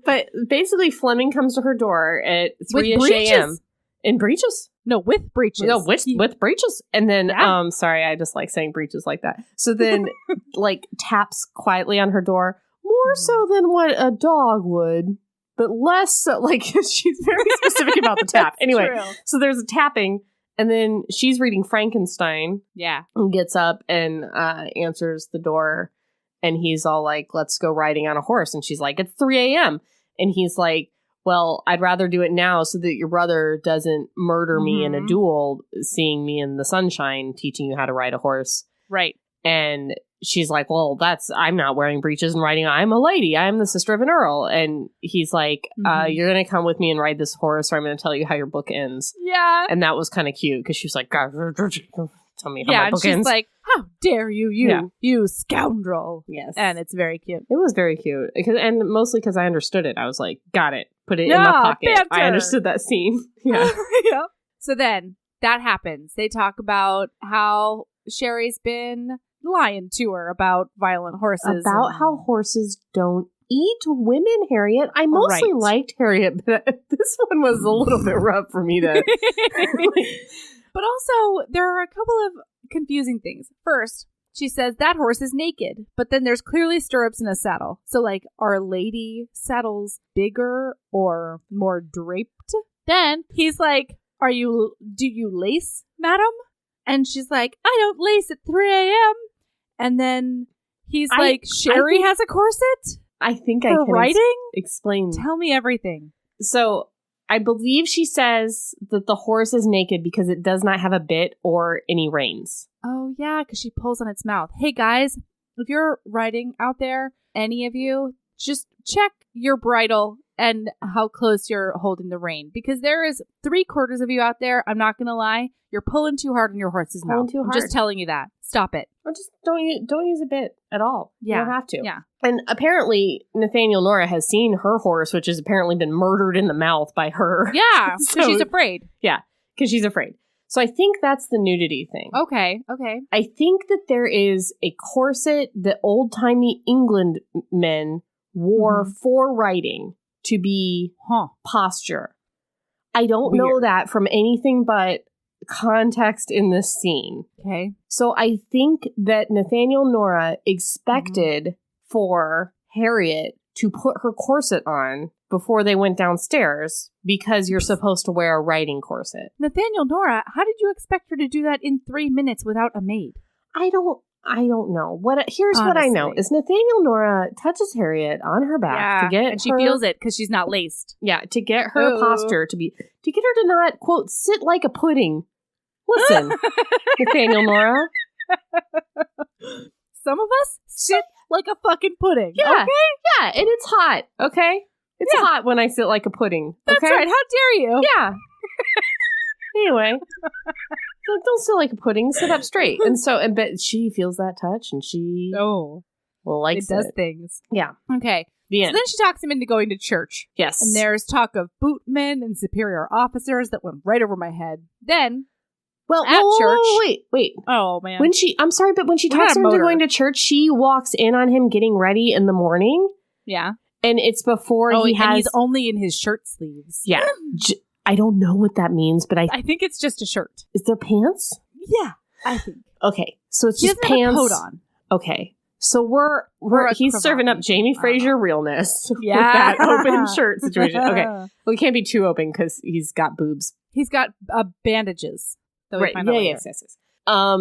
But basically, Fleming comes to her door at 3-ish a.m. In breeches? No, with breeches. No, with breeches. And then, sorry, I just like saying breeches like that. So then, like, taps quietly on her door, more so than what a dog would, but less so, like, she's very specific about the tap. Anyway, so there's a tapping, and then she's reading Frankenstein. Yeah. And gets up and answers the door. And he's all like, let's go riding on a horse. And she's like, it's 3 a.m. And he's like, well, I'd rather do it now so that your brother doesn't murder me in a duel, seeing me in the sunshine, teaching you how to ride a horse. Right. And she's like, well, I'm not wearing breeches and riding. I'm a lady. I'm the sister of an earl. And he's like, you're going to come with me and ride this horse, or I'm going to tell you how your book ends. Yeah. And that was kind of cute because she was like, God, tell me how my book ends. ends. She's like, how dare you scoundrel. Yes. And it's very cute. It was very cute. And mostly because I understood it. I was like, got it. Put it in my pocket. Banter. I understood that scene. Yeah. Yeah. So then that happens. They talk about how Sherry's been lying to her about violent horses. About how horses don't eat women, Harriet. I mostly liked Harriet, but this one was a little bit rough for me to... But also, there are a couple of confusing things. First, she says that horse is naked, but then there's clearly stirrups and a saddle. So, like, are lady saddles bigger or more draped? Then he's like, do you lace, madam? And she's like, I don't lace at 3 a.m. And then he's like, Sherry has a corset? I think I can riding? Explain. Tell me everything. So, I believe she says that the horse is naked because it does not have a bit or any reins. Oh, yeah, because she pulls on its mouth. Hey, guys, if you're riding out there, any of you, just check your bridle and how close you're holding the rein. Because there is 3/4 of you out there, I'm not going to lie, you're pulling too hard on your horse's mouth. I'm just telling you that. Stop it. Or just don't use a bit at all. Yeah. You don't have to. Yeah. And apparently, Nathaniel Nora has seen her horse, which has apparently been murdered in the mouth by her. Yeah, so she's afraid. Yeah, because she's afraid. So I think that's the nudity thing. Okay. I think that there is a corset that old-timey England men wore for writing to be posture. I don't know that from anything but context in this scene. Okay. So I think that Nathaniel Nora expected for Harriet to put her corset on before they went downstairs because you're supposed to wear a writing corset. Nathaniel Nora, how did you expect her to do that in 3 minutes without a maid? I don't know. Here's what I know is Nathaniel Nora touches Harriet on her back to get and she feels it because she's not laced. Yeah, to get her posture to get her to not, quote, sit like a pudding. Listen, Nathaniel Nora. Some of us sit like a fucking pudding. Yeah. Okay? Yeah, and it's hot, okay? It's hot when I sit like a pudding. That's okay? right. How dare you? Yeah. Anyway. Don't sit like a pudding. Sit up straight. But she feels that touch and she likes it. It does things. Yeah. Okay. The end. So then she talks him into going to church. Yes. And there's talk of bootmen and superior officers that went right over my head. Then... Well, at church. Wait. Oh, man. I'm sorry, but when she talks him into going to church, she walks in on him getting ready in the morning. Yeah. And it's before and he's only in his shirt sleeves. Yeah. I don't know what that means, but I think it's just a shirt. Is there pants? Yeah, I think. Okay. So it's just pants. Have a coat on. Okay. So he's serving up Jamie Fraser realness with Yeah. that open shirt situation. Okay. Well, he can't be too open because he's got boobs. He's got bandages. Right. Yes.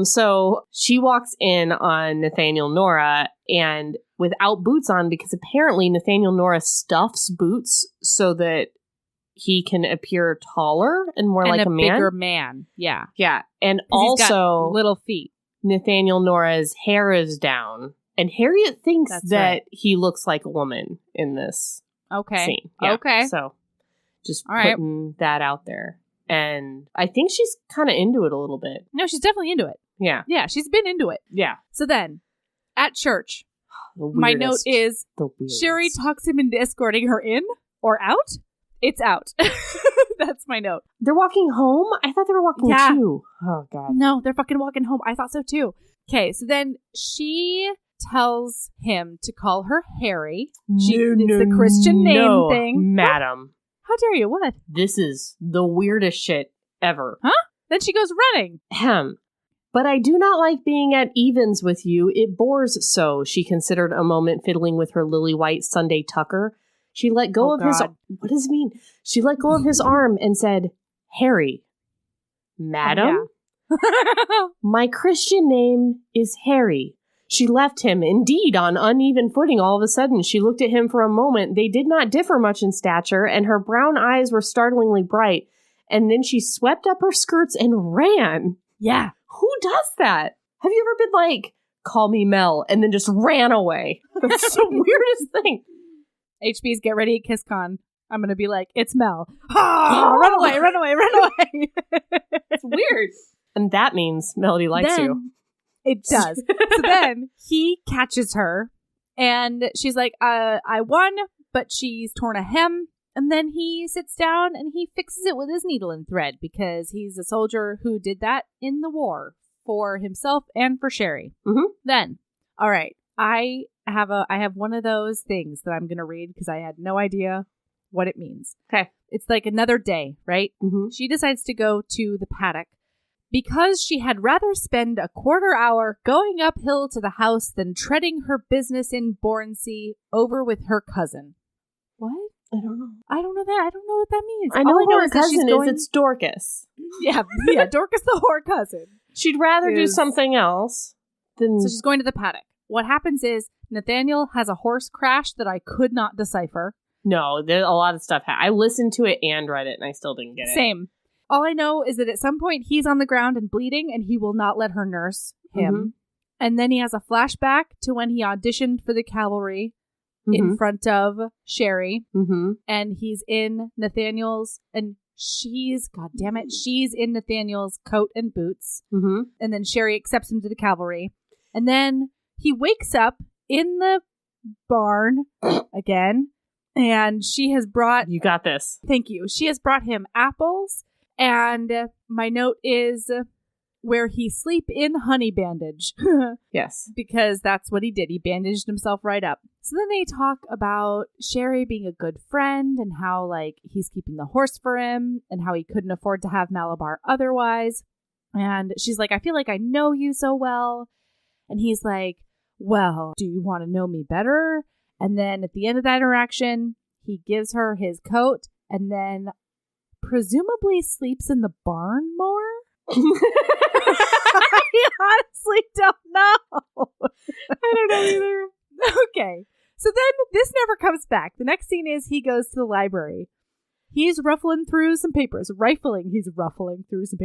So she walks in on Nathaniel Nora and without boots on because apparently Nathaniel Nora stuffs boots so that he can appear taller and more like a man. Bigger man. Yeah. Yeah. And also he's got little feet. Nathaniel Nora's hair is down. And Harriet thinks that he looks like a woman in this scene. Yeah. Okay. So just putting that out there. And I think she's kind of into it a little bit. No, she's definitely into it. Yeah. Yeah, she's been into it. Yeah. So then, at church, my note is, Sherry talks him into escorting her in or out. It's out. That's my note. They're walking home? I thought they were walking too. Oh, God. No, they're fucking walking home. I thought so, too. Okay, so then she tells him to call her Harry. It's the Christian name thing. Madam. How dare you? What? This is the weirdest shit ever. Huh? Then she goes running. But I do not like being at evens with you. It bores so. She considered a moment fiddling with her lily white Sunday tucker. She let go of his... What does it mean? She let go of his arm and said, Harry. Madam? My Christian name is Harry. She left him, indeed, on uneven footing all of a sudden. She looked at him for a moment. They did not differ much in stature, and her brown eyes were startlingly bright. And then she swept up her skirts and ran. Yeah. Who does that? Have you ever been like, call me Mel, and then just ran away? That's the weirdest thing. HB's Get Ready at KissCon. I'm going to be like, it's Mel. Run away, run away, run away. It's weird. And that means Melody likes you. It does. So then he catches her and she's like, I won, but she's torn a hem. And then he sits down and he fixes it with his needle and thread because he's a soldier who did that in the war for himself and for Sherry. Mm-hmm. Then, all right, I have one of those things that I'm going to read because I had no idea what it means. Okay. It's like another day, right? Mm-hmm. She decides to go to the paddock because she had rather spend a quarter hour going uphill to the house than treading her business in Bournesea over with her cousin. What? I don't know. I don't know that. I don't know what that means. I know her cousin is it's Dorcas. Yeah, Dorcas the whore cousin. She'd rather do something else than... So she's going to the paddock. What happens is Nathaniel has a horse crash that I could not decipher. No, there's a lot of stuff. I listened to it and read it and I still didn't get it. Same. All I know is that at some point he's on the ground and bleeding and he will not let her nurse him. Mm-hmm. And then he has a flashback to when he auditioned for the cavalry in front of Sherry. Mm-hmm. And he's in Nathaniel's, and she's in Nathaniel's coat and boots. Mm-hmm. And then Sherry accepts him to the cavalry. And then he wakes up in the barn again. And she has brought... You got this. Thank you. She has brought him apples And my note is where he sleep in honey bandage. Yes. Because that's what he did. He bandaged himself right up. So then they talk about Sherry being a good friend and how, like, he's keeping the horse for him and how he couldn't afford to have Malabar otherwise. And she's like, I feel like I know you so well. And he's like, well, do you want to know me better? And then at the end of that interaction, he gives her his coat and then presumably sleeps in the barn more. I honestly don't know. I don't know either. Okay. So then this never comes back. The next scene is he goes to the library. He's rifling through some papers. He's rifling through some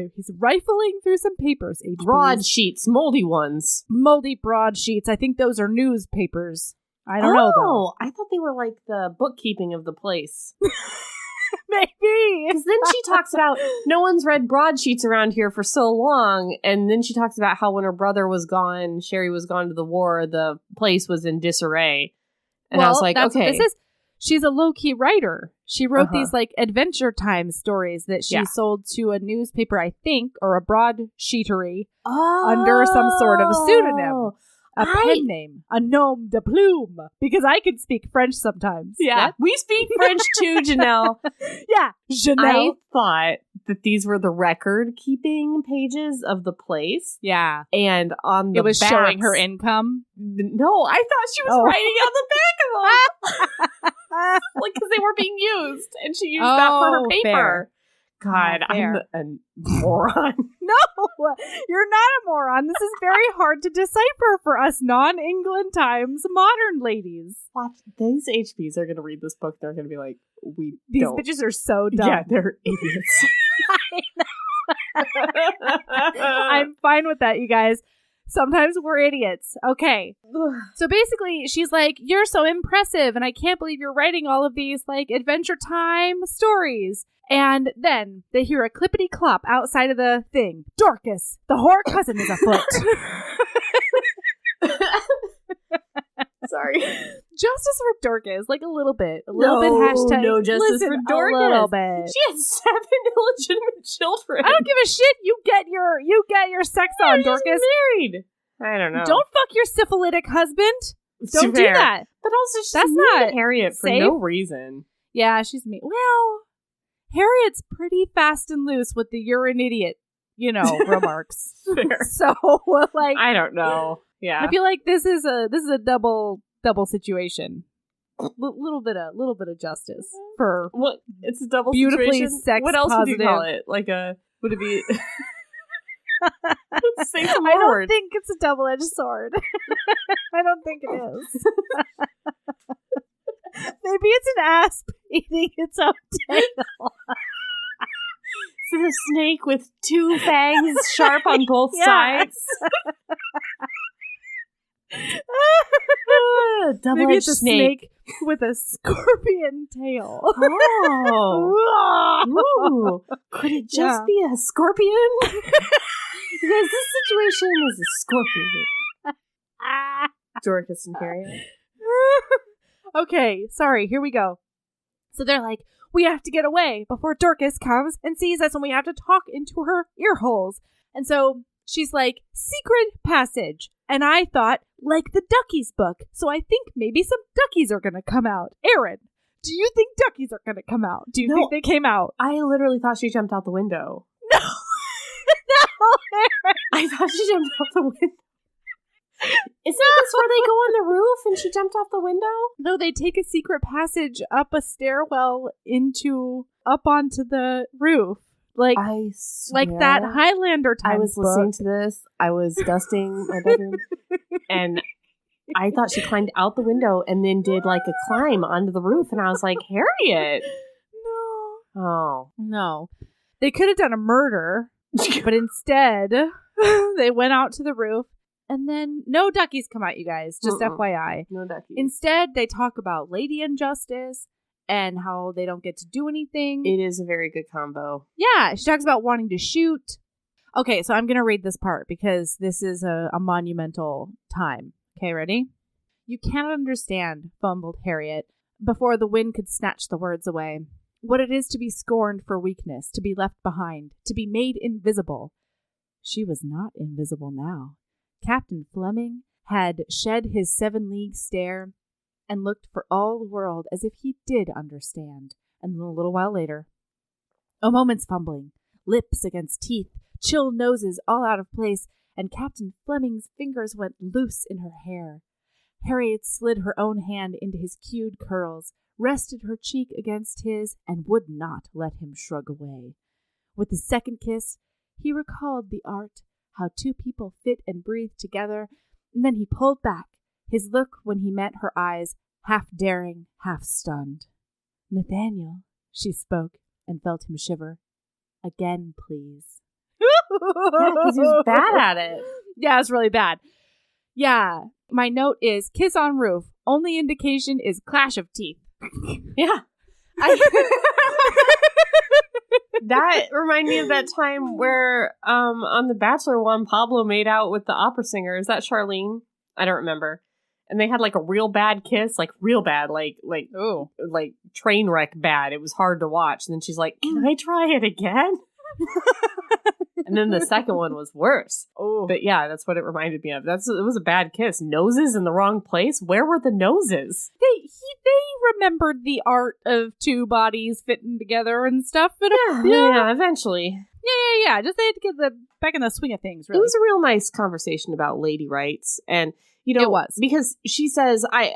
papers. HBs. Broadsheets, moldy ones. Moldy broadsheets. I think those are newspapers. I don't know, though. I thought they were like the bookkeeping of the place. Maybe. Because then she talks about no one's read broadsheets around here for so long. And then she talks about how when her brother was gone, Sherry was gone to the war, the place was in disarray. And I was like, that's okay. What this is. She's a low-key writer. She wrote these like Adventure Time stories that she sold to a newspaper, I think, or a broadsheetery under some sort of pseudonym. A pen name. A nom de plume. Because I can speak French sometimes. Yeah. What? We speak French too, Jeanelle. Yeah. Jeanelle. I thought that these were the record-keeping pages of the place. Yeah. And on the it was backs, showing her income. No, I thought she was writing on the back of them. Like, because they were being used. And she used that for her paper. Fair. God, I'm a moron. No, you're not a moron. This is very hard to decipher for us non-England times modern ladies. Watch, these HBs are going to read this book. They're going to be like, These bitches are so dumb. Yeah, they're idiots. I'm fine with that, you guys. Sometimes we're idiots. Okay. So basically, she's like, you're so impressive, and I can't believe you're writing all of these, like, Adventure Time stories. And then they hear a clippity-clop outside of the thing. Dorcas, the whore cousin, is afoot. Sorry. Justice for Dorcas, like a little bit. A little bit hashtag. No justice for Dorcas. A little bit. She has 7 illegitimate children. I don't give a shit. You get your sex on, Dorcas. She's married. I don't know. Don't fuck your syphilitic husband. Don't do that. But also, that's not Harriet for safe. no reason. Yeah, she's me. Well, Harriet's pretty fast and loose with the "you're an idiot," remarks. So, like, I don't know. Yeah, I feel like this is a double situation. Little bit of justice for what? It's a double beautifully situation. Sex What else positive. would you call it? Like would it be? Say some I more don't words. think it's a double-edged sword. I don't think it is. Maybe it's an asp eating its own tail. Is it a snake with 2 fangs sharp on both sides? Maybe it's a snake with a scorpion tail. Oh. Ooh. Could it just be a scorpion? Because this situation is a scorpion. Dorcas and Harriet. Okay, sorry, here we go. So they're like, we have to get away before Dorcas comes and sees us, and we have to talk into her ear holes. And so she's like, secret passage. And I thought, like the Duckies book. So I think maybe some duckies are going to come out. Aaron, do you think duckies are going to come out? Do you think they came out? I literally thought she jumped out the window. No. No, Aaron. I thought she jumped out the window. Isn't this where they go on the roof and she jumped off the window? No, they take a secret passage up a stairwell up onto the roof. Like, I swear, like that Highlander time. I was listening to this. I was dusting my bedroom, and I thought she climbed out the window and then did like a climb onto the roof. And I was like, Harriet. No. Oh. No. They could have done a murder, but instead they went out to the roof. And then no duckies come out, you guys. Just FYI. No duckies. Instead, they talk about Lady Injustice and how they don't get to do anything. It is a very good combo. Yeah, she talks about wanting to shoot. Okay, so I'm going to read this part because this is a monumental time. Okay, ready? You cannot understand, fumbled Harriet, before the wind could snatch the words away. what it is to be scorned for weakness, to be left behind, to be made invisible. She was not invisible now. Captain Fleming had shed his 7-league stare and looked for all the world as if he did understand. And then a little while later, a moment's fumbling, lips against teeth, chill noses all out of place, and Captain Fleming's fingers went loose in her hair. Harriet slid her own hand into his queued curls, rested her cheek against his, and would not let him shrug away. With the second kiss, he recalled the art, how two people fit and breathe together, and then he pulled back, his look when he met her eyes, half daring, half stunned. Nathaniel, she spoke, and felt him shiver. Again, please. Yeah, because he was bad at it. Yeah, it's really bad. Yeah, my note is kiss on roof. Only indication is clash of teeth. Yeah. That reminded me of that time where on The Bachelor one, Pablo made out with the opera singer. Is that Charlene? I don't remember. And they had like a real bad kiss, like real bad, like train wreck bad. It was hard to watch. And then she's like, "Can I try it again?" And then the second one was worse. Oh, but yeah, that's what it reminded me of. It was a bad kiss. Noses in the wrong place. Where were the noses? They remembered the art of two bodies fitting together and stuff. But yeah, eventually. Yeah. Just they had to get back in the swing of things. Really, it was a real nice conversation about lady rights, and it was because she says, I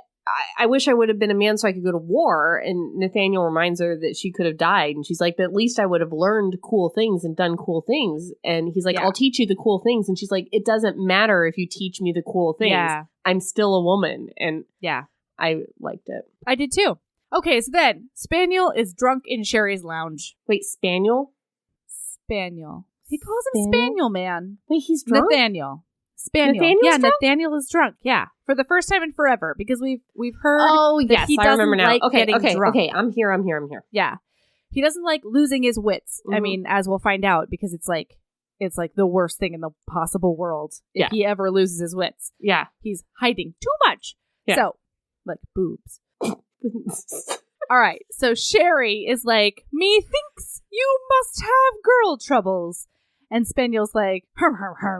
wish I would have been a man so I could go to war. And Nathaniel reminds her that she could have died. And she's like, but at least I would have learned cool things and done cool things. And he's like, I'll teach you the cool things. And she's like, it doesn't matter if you teach me the cool things. Yeah. I'm still a woman. And yeah, I liked it. I did too. Okay, so then Spaniel is drunk in Sherry's lounge. Wait, Spaniel? Spaniel. He calls him Spaniel, man. Wait, he's drunk? Nathaniel. Spaniel. Drunk? Nathaniel is drunk. Yeah, for the first time in forever because we've heard. Oh yes, he I remember now. Like getting drunk. Okay, I'm here. Yeah, he doesn't like losing his wits. Mm-hmm. I mean, as we'll find out, because it's like the worst thing in the possible world if he ever loses his wits. Yeah, he's hiding too much. Yeah. So, like boobs. All right, so Sherry is like, methinks you must have girl troubles. And Spaniel's like,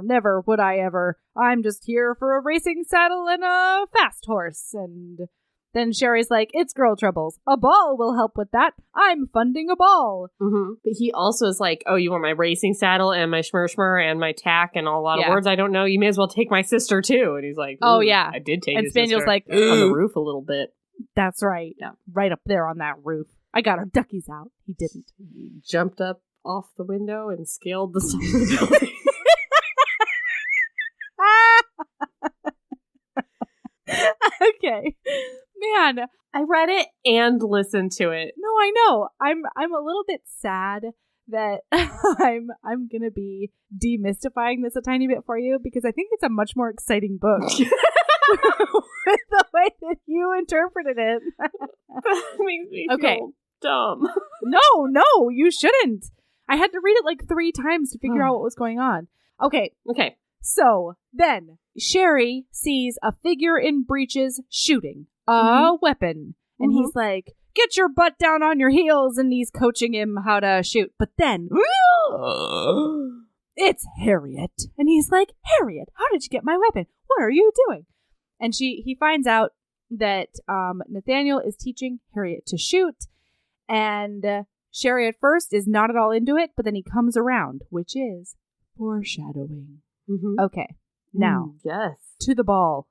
never would I ever. I'm just here for a racing saddle and a fast horse. And then Sherry's like, it's girl troubles. A ball will help with that. I'm funding a ball. Mm-hmm. But he also is like, oh, you want my racing saddle and my schmur and my tack and a lot of words I don't know? You may as well take my sister too. And he's like, oh yeah, I did take. And Spaniel's sister like, on the roof a little bit. That's right. Yeah, right up there on that roof. I got our duckies out. He didn't. He jumped up off the window and scaled the side of the building. Okay. Man, I read it and listened to it. No, I know. I'm a little bit sad that I'm gonna be demystifying this a tiny bit for you because I think it's a much more exciting book. With the way that you interpreted it. That makes me feel dumb. No, you shouldn't. I had to read it like 3 times to figure out what was going on. Okay. So then Sherry sees a figure in breeches shooting a weapon. And he's like, get your butt down on your heels. And he's coaching him how to shoot. But then it's Harriet. And he's like, Harriet, how did you get my weapon? What are you doing? And he finds out that Nathaniel is teaching Harriet to shoot. And Sherry at first is not at all into it, but then he comes around, which is foreshadowing. Mm-hmm. Okay, now to the ball.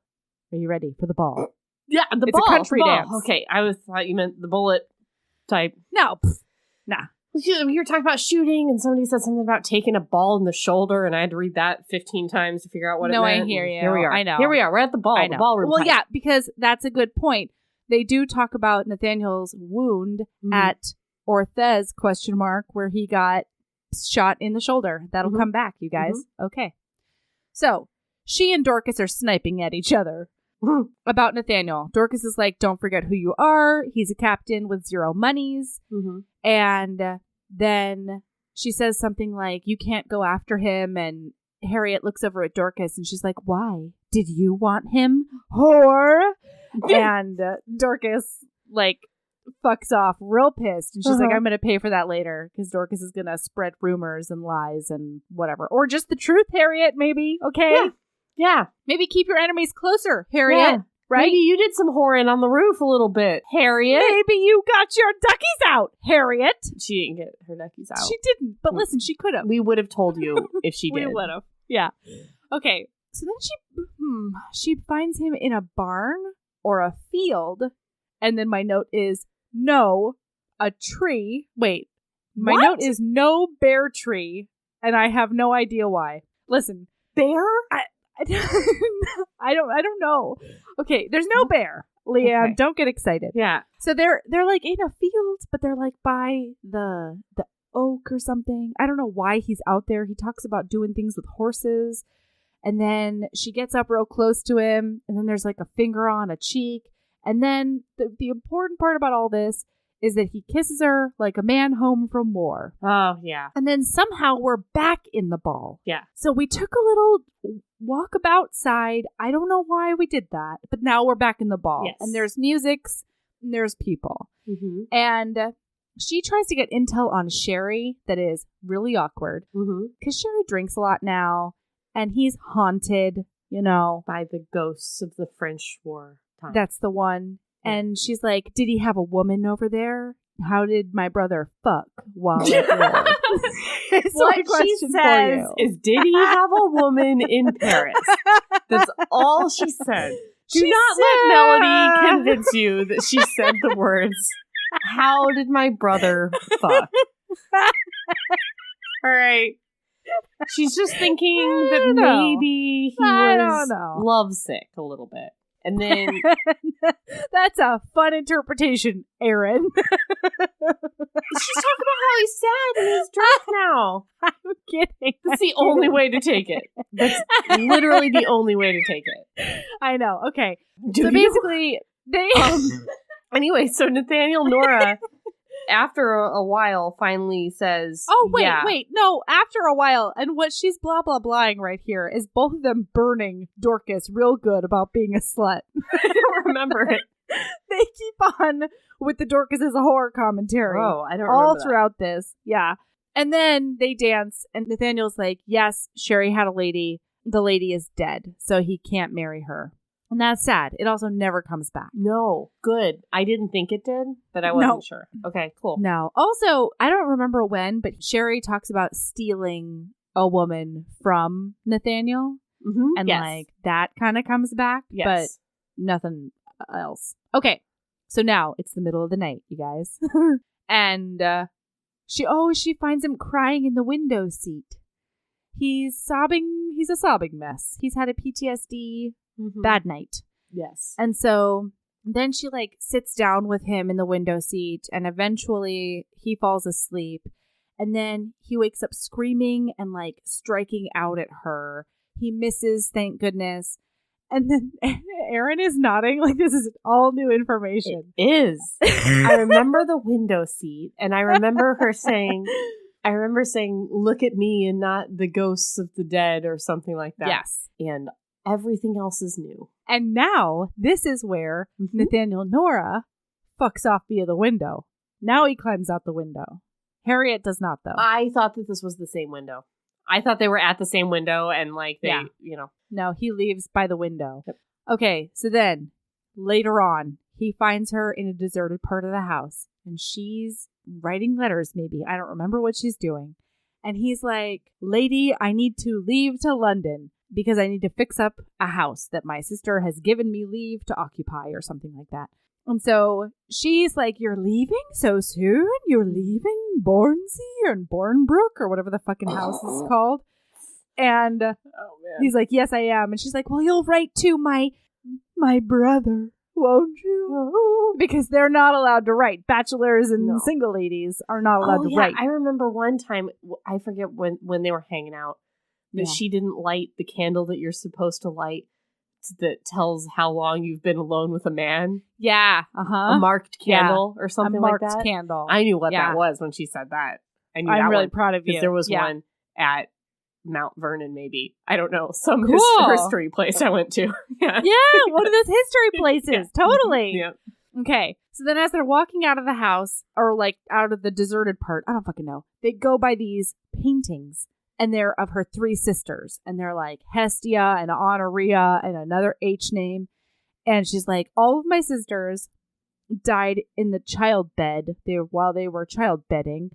Are you ready for the ball? Yeah, the it's ball. It's a country dance. Okay, I thought you meant the bullet type. No, nah. You were talking about shooting, and somebody said something about taking a ball in the shoulder, and I had to read that 15 times to figure out what it meant. No, I hear you. Here we are. I know. Here we are. We're at the ball. The ballroom. Well, yeah, because that's a good point. They do talk about Nathaniel's wound at Orthez ? Where he got shot in the shoulder. That'll come back, you guys. Okay. So she and Dorcas are sniping at each other about Nathaniel. Dorcas is like, don't forget who you are. He's a captain with 0 monies. And then she says something like, you can't go after him. And Harriet looks over at Dorcas and she's like, why? Did you want him? Whore? And Dorcas, like, fucks off real pissed. And she's like, I'm going to pay for that later because Dorcas is going to spread rumors and lies and whatever. Or just the truth, Harriet, maybe. Okay? Yeah. Maybe keep your enemies closer, Harriet. Yeah. Right? Maybe you did some whoring on the roof a little bit, Harriet. Maybe you got your duckies out, Harriet. She didn't get her duckies out. She didn't. But listen, she could have. We would have told you if she did. We would have. Yeah. Okay. So then she finds him in a barn or a field. And then my note is no, a tree. Wait. My note is no bear tree. And I have no idea why. Listen. Bear? I don't know. Okay, there's no bear. Leanne, Okay. don't get excited. Yeah. So they're like in a field, but they're like by the oak or something. I don't know why he's out there. He talks about doing things with horses. And then she gets up real close to him, and then there's like a finger on a cheek. And then the important part about all this is that he kisses her like a man home from war. Oh, yeah. And then somehow we're back in the ball. Yeah. So we took a little walkabout side. I don't know why we did that, but now we're back in the ball. Yes. And there's musics, and there's people. Mm-hmm. And she tries to get intel on Sherry that is really awkward. Because Sherry drinks a lot now, and he's haunted, by the ghosts of the French War time. That's the one. And she's like, did he have a woman over there? How did my brother fuck while at war? What she says is, did he have a woman in Paris? That's all she said. Do not let Melody convince you that she said the words, how did my brother fuck? All right. She's just thinking that maybe he was lovesick a little bit. And then... That's a fun interpretation, Aaron. She's talking about how he's sad and he's drunk now. I'm kidding. That's the only way to take it. That's literally the only way to take it. I know. Okay. So basically, they... Anyway, so Nathaniel Nora... After a while, finally says, oh, wait, no, after a while, and what she's blah-blah-blahing right here is both of them burning Dorcas real good about being a slut. I don't remember it. They keep on with the Dorcas as a horror commentary. Oh, I don't remember all throughout this, yeah. And then they dance, and Nathaniel's like, yes, Sherry had a lady. The lady is dead, so he can't marry her. And that's sad. It also never comes back. No. Good. I didn't think it did, but I wasn't sure. Okay, cool. No. Also, I don't remember when, but Sherry talks about stealing a woman from Nathaniel. Mm-hmm. And like that kind of comes back, but nothing else. Okay. So now it's the middle of the night, you guys. And she finds him crying in the window seat. He's sobbing. He's a sobbing mess. He's had a PTSD bad night. Yes. And so then she like sits down with him in the window seat, and eventually he falls asleep. And then he wakes up screaming and like striking out at her. He misses, thank goodness. And then Aaron is nodding like this is all new information. It is. I remember the window seat, and I remember her saying, look at me and not the ghosts of the dead or something like that. Yes. And everything else is new. And now this is where Nathaniel Nora fucks off via the window. Now he climbs out the window. Harriet does not, though. I thought that this was the same window. I thought they were at the same window and like they, No, he leaves by the window. Yep. Okay, so then later on, he finds her in a deserted part of the house and she's writing letters maybe. I don't remember what she's doing. And he's like, lady, I need to leave to London because I need to fix up a house that my sister has given me leave to occupy or something like that. And so she's like, you're leaving so soon? You're leaving Bournesey or Bournebrook or whatever the fucking house is called? And he's like, yes, I am. And she's like, well, you'll write to my brother, won't you? Because they're not allowed to write. Bachelors and single ladies are not allowed to write. I remember one time, I forget when they were hanging out, that she didn't light the candle that you're supposed to light that tells how long you've been alone with a man. Yeah. A marked candle or something like that. A marked candle. I knew what that was when she said that. I'm really proud of you. Because there was one at Mount Vernon, maybe. I don't know. Some history place I went to. Yeah, one of those history places. Totally. Yeah. Okay. So then as they're walking out of the house, or like out of the deserted part, I don't fucking know, they go by these paintings, and they're of her 3 sisters. And they're like Hestia and Honoria and another H name. And she's like, all of my sisters died in the child bed while they were child bedding.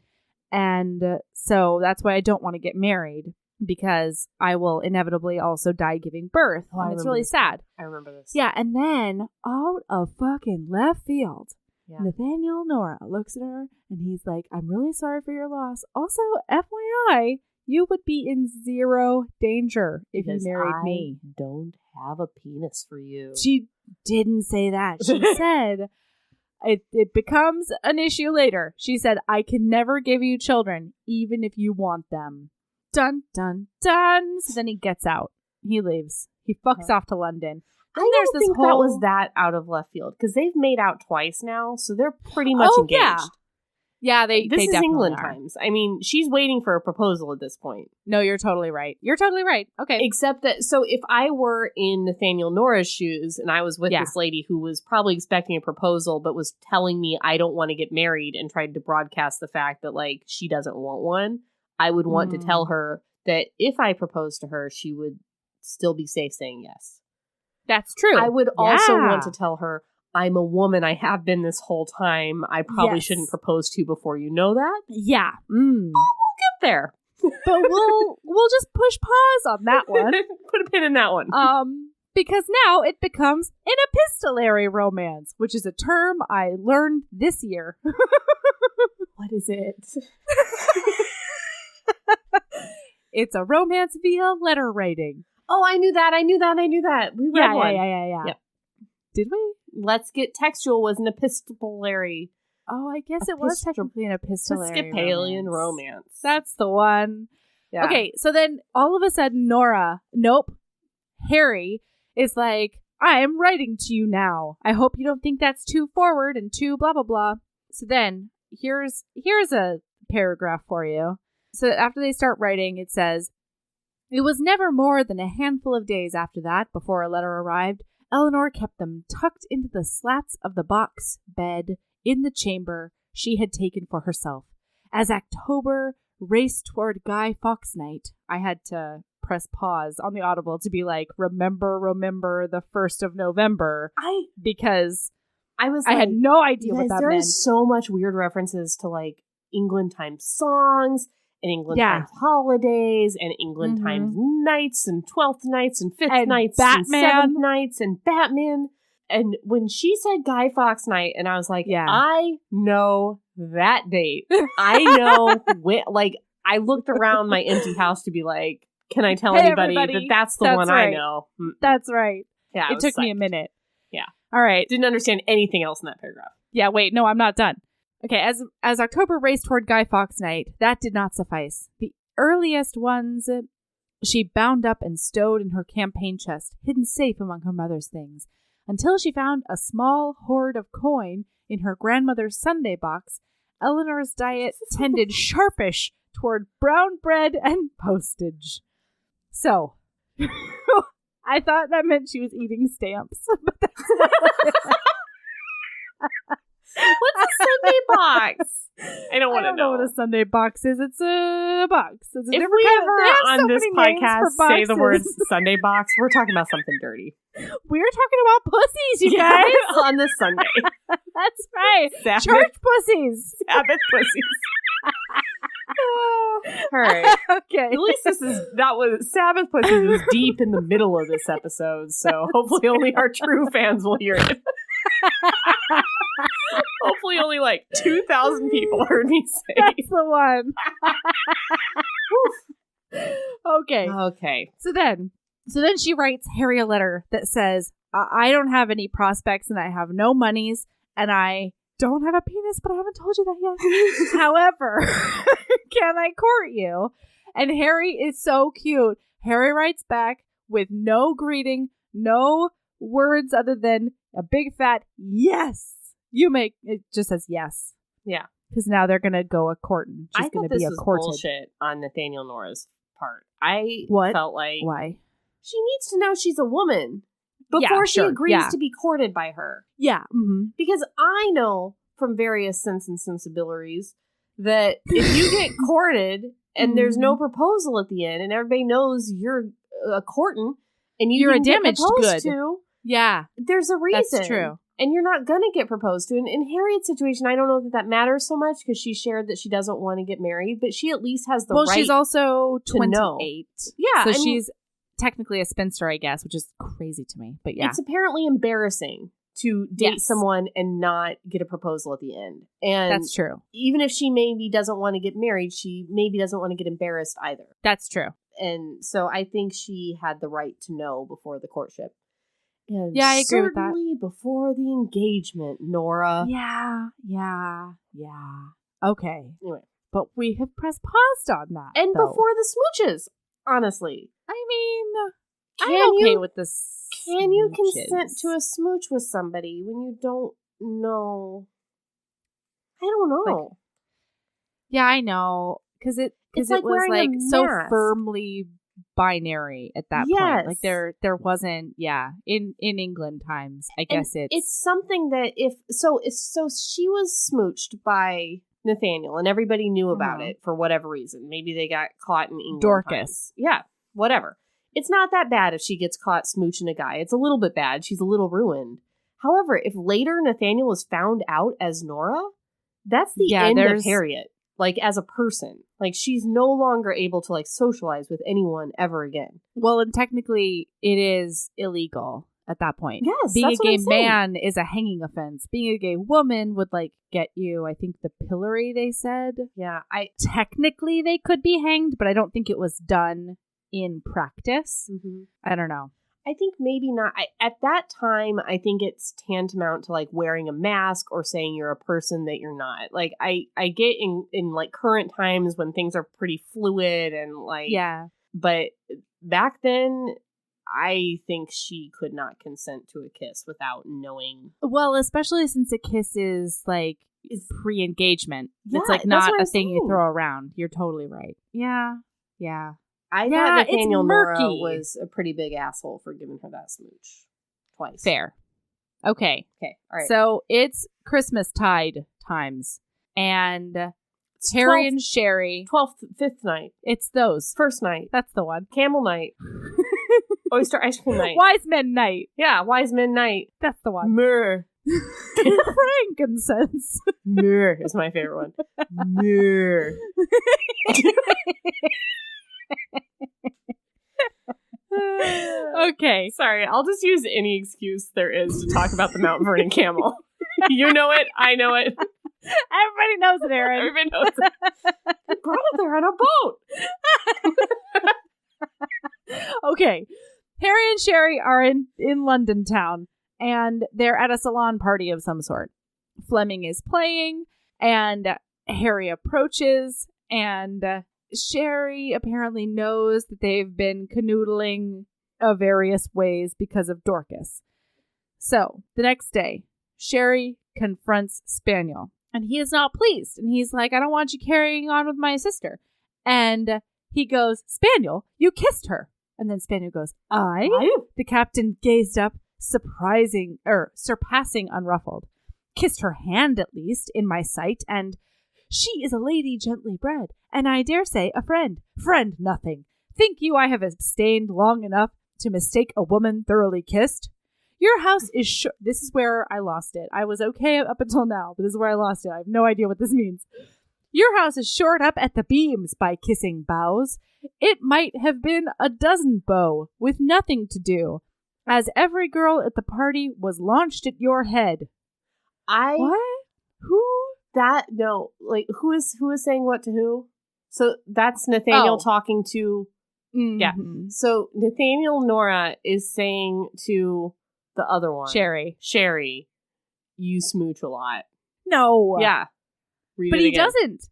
And so that's why I don't want to get married, because I will inevitably also die giving birth. Oh, and it's really sad. I remember this. Yeah, and then out of fucking left field, Nathaniel Nora looks at her and he's like, I'm really sorry for your loss. Also, FYI, you would be in 0 danger if you married me. I don't have a penis for you. She didn't say that. She said, it becomes an issue later. She said, I can never give you children, even if you want them. Dun, dun, dun. So then he gets out. He leaves. He fucks off to London. I don't think that was that out of left field, because they've made out twice now, so they're pretty much engaged. Yeah, this they is definitely England are. times. I mean, she's waiting for a proposal at this point. No, you're totally right. You're totally right. Okay. Except that, so if I were in Nathaniel Nora's shoes and I was with this lady who was probably expecting a proposal but was telling me I don't want to get married and tried to broadcast the fact that, like, she doesn't want one, I would want to tell her that if I proposed to her, she would still be safe saying yes. That's true. I would also want to tell her, I'm a woman. I have been this whole time. I probably shouldn't propose to you before you know that. Yeah. We'll get there. But we'll just push pause on that one. Put a pin in that one. Because now it becomes an epistolary romance, which is a term I learned this year. What is it? It's a romance via letter writing. Oh, I knew that. We read one. Yeah. Yep. Did we? Let's Get Textual was an epistolary. Oh, I guess it was technically an epistolary Episcopalian romance. That's the one. Yeah. Okay, so then all of a sudden Harry is like, I am writing to you now. I hope you don't think that's too forward and too blah, blah, blah. So then here's a paragraph for you. So after they start writing, it says, it was never more than a handful of days after that before a letter arrived. Eleanor kept them tucked into the slats of the box bed in the chamber she had taken for herself. As October raced toward Guy Fawkes night, I had to press pause on the Audible to be like, remember the 1st of November. Because I had no idea what that meant. There's so much weird references to, like, England times songs and England times holidays and England times nights and 12th nights and 5th nights Batman. and 7th nights and Batman. And when she said Guy Fawkes night, and I was like, I know that date. I know when, like, I looked around my empty house to be like, can I tell anybody that that's the one right. I know? That's right. Yeah, it took me a minute. Yeah. All right. Didn't understand anything else in that paragraph. Yeah, wait, no, I'm not done. Okay, as October raced toward Guy Fawkes night, that did not suffice. The earliest ones she bound up and stowed in her campaign chest, hidden safe among her mother's things, until she found a small hoard of coin in her grandmother's Sunday box. Eleanor's diet tended sharpish toward brown bread and postage. So, I thought that meant she was eating stamps. But that's what's a Sunday box? I don't want to know what a Sunday box is. It's a box. It's a if we ever on this podcast say the words Sunday box, we're talking about something dirty. We're talking about pussies, you guys. On this Sunday. That's right. Sabbath. Church pussies. Sabbath pussies. All right. Okay. At least Sabbath pussies is deep in the middle of this episode, so hopefully only our true fans will hear it. Hopefully only like 2,000 people heard me say. That's the one. Okay. So then she writes Harry a letter that says, I don't have any prospects and I have no monies and I don't have a penis, but I haven't told you that yet. However, can I court you? And Harry is so cute. Harry writes back with no greeting, no words other than a big fat yes. It just says yes. Yeah. Because now they're going to go a courting. I thought this was bullshit on Nathaniel Nora's part. I felt like... Why? She needs to know she's a woman. before she agrees to be courted by her. Yeah. Mm-hmm. Because I know from various Sense and Sensibilities that if you get courted and there's no proposal at the end and everybody knows you're courting and you're a damaged good to, there's a reason. That's true. And you're not going to get proposed to. And in Harriet's situation, I don't know that matters so much because she shared that she doesn't want to get married, but she at least has the right to know. Well, she's also 28. Yeah. So she's technically a spinster, I guess, which is crazy to me. But yeah. It's apparently embarrassing to date someone and not get a proposal at the end. And that's true. Even if she maybe doesn't want to get married, she maybe doesn't want to get embarrassed either. That's true. And so I think she had the right to know before the courtship. And I agree with that. Certainly before the engagement, Nora. Yeah. Okay. Anyway. But we have pressed pause on that. And before the smooches, honestly. I mean, I'm okay with this. Can you consent to a smooch with somebody when you don't know? I don't know. I know. Because it was like so firmly binary at that point. Like there wasn't in England times, I guess it's something that if she was smooched by Nathaniel and everybody knew about it for whatever reason. Maybe they got caught in England. Dorcas. Times. Yeah, whatever. It's not that bad if she gets caught smooching a guy. It's a little bit bad. She's a little ruined. However, if later Nathaniel is found out as Nora, that's the end of Harriet. Like, as a person. Like, she's no longer able to, like, socialize with anyone ever again. Well, and technically, it is illegal at that point. Yes, being a gay man is a hanging offense. Being a gay woman would, like, get you, I think, the pillory, they said. Yeah. Technically, they could be hanged, but I don't think it was done in practice. Mm-hmm. I don't know. I think maybe not. At that time, I think it's tantamount to like wearing a mask or saying you're a person that you're not. Like I get in like current times when things are pretty fluid and like but back then I think she could not consent to a kiss without knowing. Well, especially since a kiss is like pre-engagement. It's like not a thing you throw around. You're totally right. Yeah. I thought Nathaniel Nora was a pretty big asshole for giving her that smooch twice. Fair. Okay. All right. So it's Christmas tide times. And Harry and Sherry. 5th night. It's those. First night. That's the one. Camel night. Oyster ice cream night. Wise men night. Yeah, wise men night. That's the one. Myrrh. Frankincense. Myrrh is my favorite one. Myrrh. Okay. Sorry, I'll just use any excuse there is to talk about the Mount Vernon camel. You know it. I know it. Everybody knows it, Aaron. Everybody knows it. They brought it there on a boat. Okay. Harry and Sherry are in London town, and they're at a salon party of some sort. Fleming is playing, and Harry approaches, and Sherry apparently knows that they've been canoodling various ways because of Dorcas. So, the next day, Sherry confronts Spaniel, and he is not pleased. And he's like, I don't want you carrying on with my sister. And he goes, Spaniel, you kissed her. And then Spaniel goes, I? The captain gazed up, surpassing unruffled. Kissed her hand, at least, in my sight, and she is a lady gently bred, and I dare say a friend. Friend nothing. Think you I have abstained long enough to mistake a woman thoroughly kissed? Your house is short. This is where I lost it. I was okay up until now, but this is where I lost it. I have no idea what this means. Your house is short up at the beams by kissing boughs. It might have been a dozen beaux, with nothing to do, as every girl at the party was launched at your head. What? Who? Who is saying what to who? So that's Nathaniel talking to Yeah. So Nathaniel Nora is saying to the other one, Sherry, you smooch a lot. No. Yeah. But he doesn't.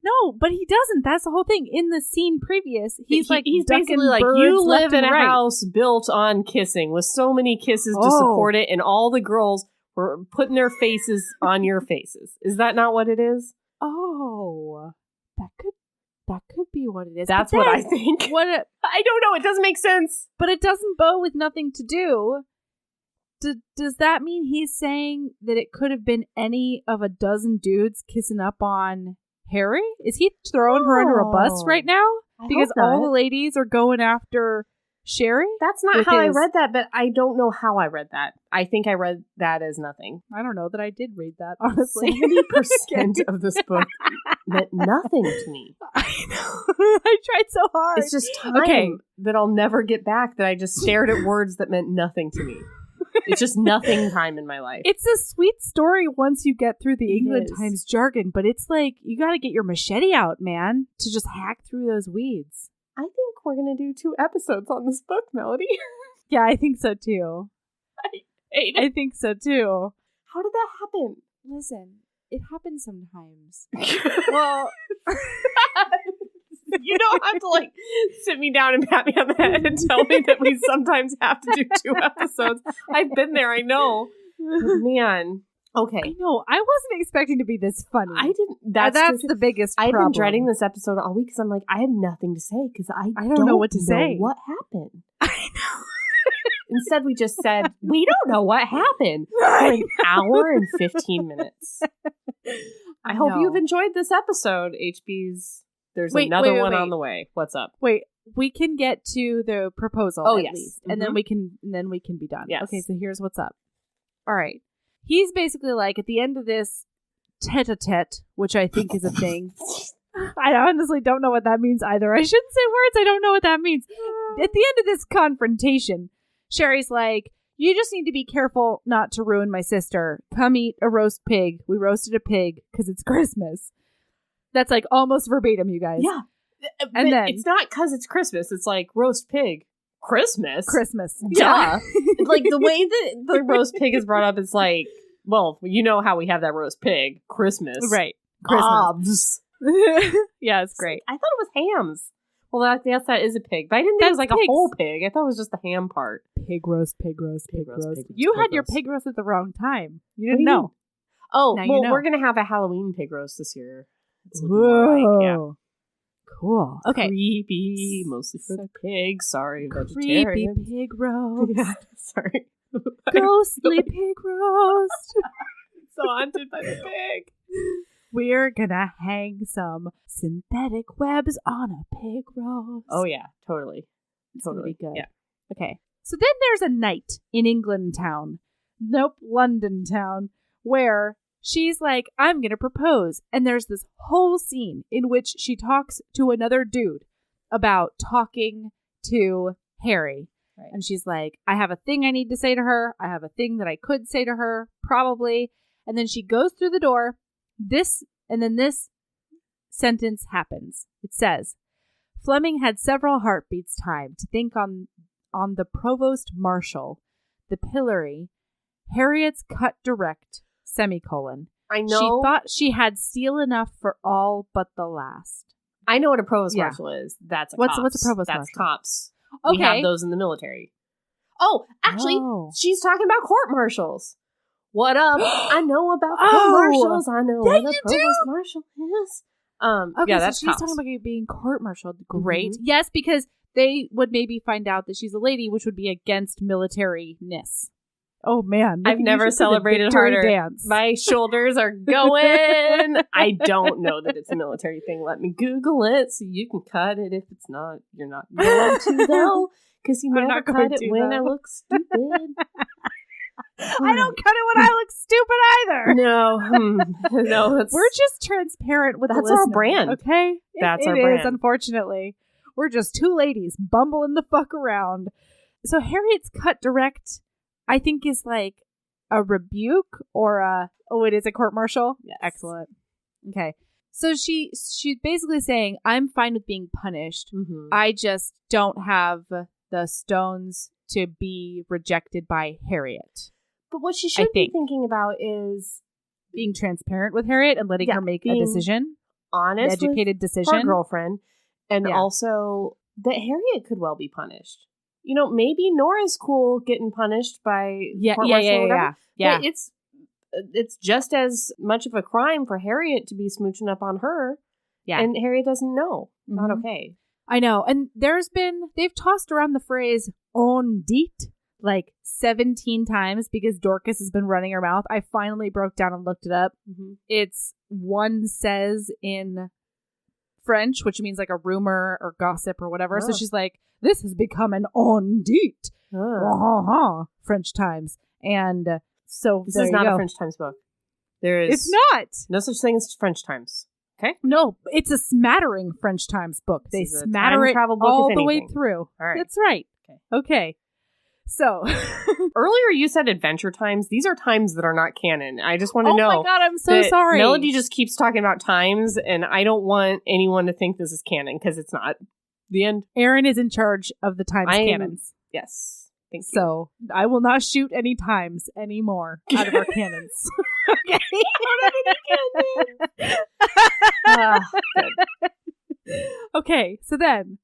No, but he doesn't. That's the whole thing. In the scene previous, he's basically like, you live in a house built on kissing with so many kisses to support it, and all the girls were putting their faces on your faces. Is that not what it is? Oh, that could be what it is. That's what I think. I don't know. It doesn't make sense. But it doesn't bow with nothing to do. does that mean he's saying that it could have been any of a dozen dudes kissing up on Harry? Is he throwing her under a bus right now? Because all the ladies are going after Sherry? That's not how I read that, but I don't know how I read that. I think I read that as nothing. I don't know that I did read that, honestly. 70% of this book meant nothing to me. I know. I tried so hard. It's just time that I'll never get back that I just stared at words that meant nothing to me. It's just nothing time in my life. It's a sweet story once you get through the England Times jargon, but it's like, you got to get your machete out, man, to just hack through those weeds. I think we're going to do 2 episodes on this book, Melody. Yeah, I think so too. I think so too. How did that happen? Listen, it happens sometimes. Well, you don't have to like sit me down and pat me on the head and tell me that we sometimes have to do 2 episodes. I've been there, I know. But man. Okay. I know. I wasn't expecting to be this funny. I didn't. That's the biggest problem. I've been dreading this episode all week because I'm like, I have nothing to say because I don't know what to say. What happened? I know. Instead, we just said, we don't know what happened for an hour and 15 minutes. I hope you've enjoyed this episode, HBs. There's another one on the way. What's up? Wait, we can get to the proposal at least, and then we can be done. Yes. Okay, so here's what's up. All right. He's basically like, at the end of this tete-a-tete, which I think is a thing. I honestly don't know what that means either. I shouldn't say words. I don't know what that means. At the end of this confrontation, Sherry's like, you just need to be careful not to ruin my sister. Come eat a roast pig. We roasted a pig because it's Christmas. That's like almost verbatim, you guys. Yeah. And then it's not because it's Christmas. It's like roast pig. Christmas. Yeah. Like the way that the roast pig is brought up is like, well, you know how we have that roast pig. Christmas. Right. Christmas. Yeah, it's great. I thought it was hams. Well, that is a pig. But I didn't think it was like a whole pig. I thought it was just the ham part. Pig roast. You had your pig roast at the wrong time. You didn't know. Oh, now well, you know. We're going to have a Halloween pig roast this year. It's Whoa. Cool. Okay. Creepy, mostly for the pig. Sorry, creepy vegetarians. Pig roast. Yeah, sorry. Ghostly pig roast. So haunted by the pig. We're gonna hang some synthetic webs on a pig roast. Oh yeah, totally. It's gonna be good. Yeah. Okay. So then there's a night in England town. Nope, London town, where she's like, I'm going to propose. And there's this whole scene in which she talks to another dude about talking to Harry. Right. And she's like, I have a thing I need to say to her. I have a thing that I could say to her, probably. And then she goes through the door. This sentence happens. It says, Fleming had several heartbeats time to think on the provost marshal, the pillory, Harriet's cut direct, semicolon. I know. She thought she had steel enough for all but the last. I know what a provost marshal is. That's a cops. What's a provost marshal? That's cops. Okay. We have those in the military. Oh, actually, she's talking about court marshals. What up? I know about court marshals. I know what a provost marshal is. Okay, yeah, so that's she's cops. talking about being court-martialed. Great. Mm-hmm. Yes, because they would maybe find out that she's a lady, which would be against military-ness. Oh, man. I've never celebrated harder. Dance. My shoulders are going. I don't know that it's a military thing. Let me Google it so you can cut it if it's not. You're not going to, though, because you never cut it when I look stupid. I don't cut it when I look stupid either. No, we're just transparent with that's the our brand. Okay, that's our brand. It is, unfortunately. We're just two ladies bumbling the fuck around. So Harriet's cut direct, I think, is like a rebuke or it is a court martial. Yes. Excellent. Okay, so she's basically saying, I'm fine with being punished. Mm-hmm. I just don't have the stones to be rejected by Harriet. But what she should be thinking about is being transparent with Harriet and letting her make a decision. Honest, educated decision. Her girlfriend. And also that Harriet could well be punished. You know, maybe Nora's cool getting punished by court martial or whatever. Yeah. But it's just as much of a crime for Harriet to be smooching up on her. Yeah. And Harriet doesn't know. Mm-hmm. Not okay. I know. And they've tossed around the phrase on dit, like 17 times because Dorcas has been running her mouth. I finally broke down and looked it up. Mm-hmm. It's one says in French, which means like a rumor or gossip or whatever. So she's like, this has become an on dit. French Times. And so this is not a French Times book. There is It's not. No such thing as French Times. Okay? No, it's a smattering French Times book. They smatter it book, all the way through. All right. That's right. Okay. So earlier you said Adventure Times. These are times that are not canon. I just want to know. Oh my god, I'm so sorry. Melody just keeps talking about times, and I don't want anyone to think this is canon because it's not. The end. Aaron is in charge of the Times cannons. Yes. Thank you. So I will not shoot any times anymore out of our cannons. Okay. Good. Okay, so then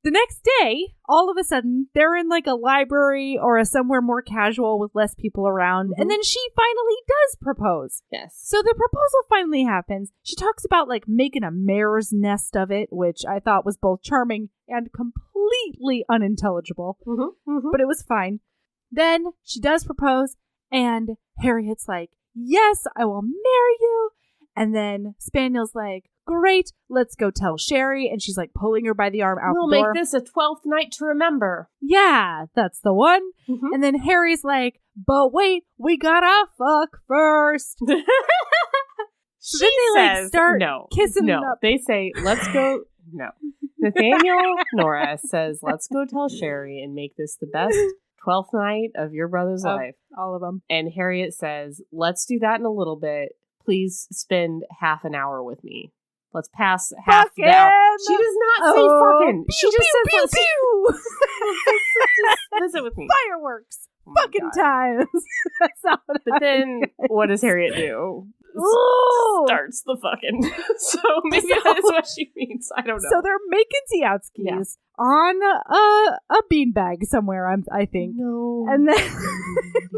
the next day, all of a sudden, they're in like a library or somewhere more casual with less people around, and then she finally does propose. Yes. So the proposal finally happens. She talks about like making a mare's nest of it, which I thought was both charming and completely unintelligible, but it was fine. Then she does propose, and Harriet's like, yes, I will marry you. And then Spaniel's like, great, let's go tell Sherry. And she's like pulling her by the arm out the door. We'll make this a 12th night to remember. Yeah, that's the one. And then Harry's like, but wait, we gotta fuck first. So then they like start kissing no. up. They say, let's go. No. Nathaniel Nora says, let's go tell Sherry and make this the best 12th night of your brother's life. All of them. And Harriet says, let's do that in a little bit. Please spend half an hour with me. Let's pass half the hour. She does not say fucking. She just says, let's just visit with me. Fireworks. Fucking times. That's not what But then, what does Harriet do? Starts the fucking. So maybe that's what she means. I don't know. So they're making Tiatskis on a beanbag somewhere, I think. No. And then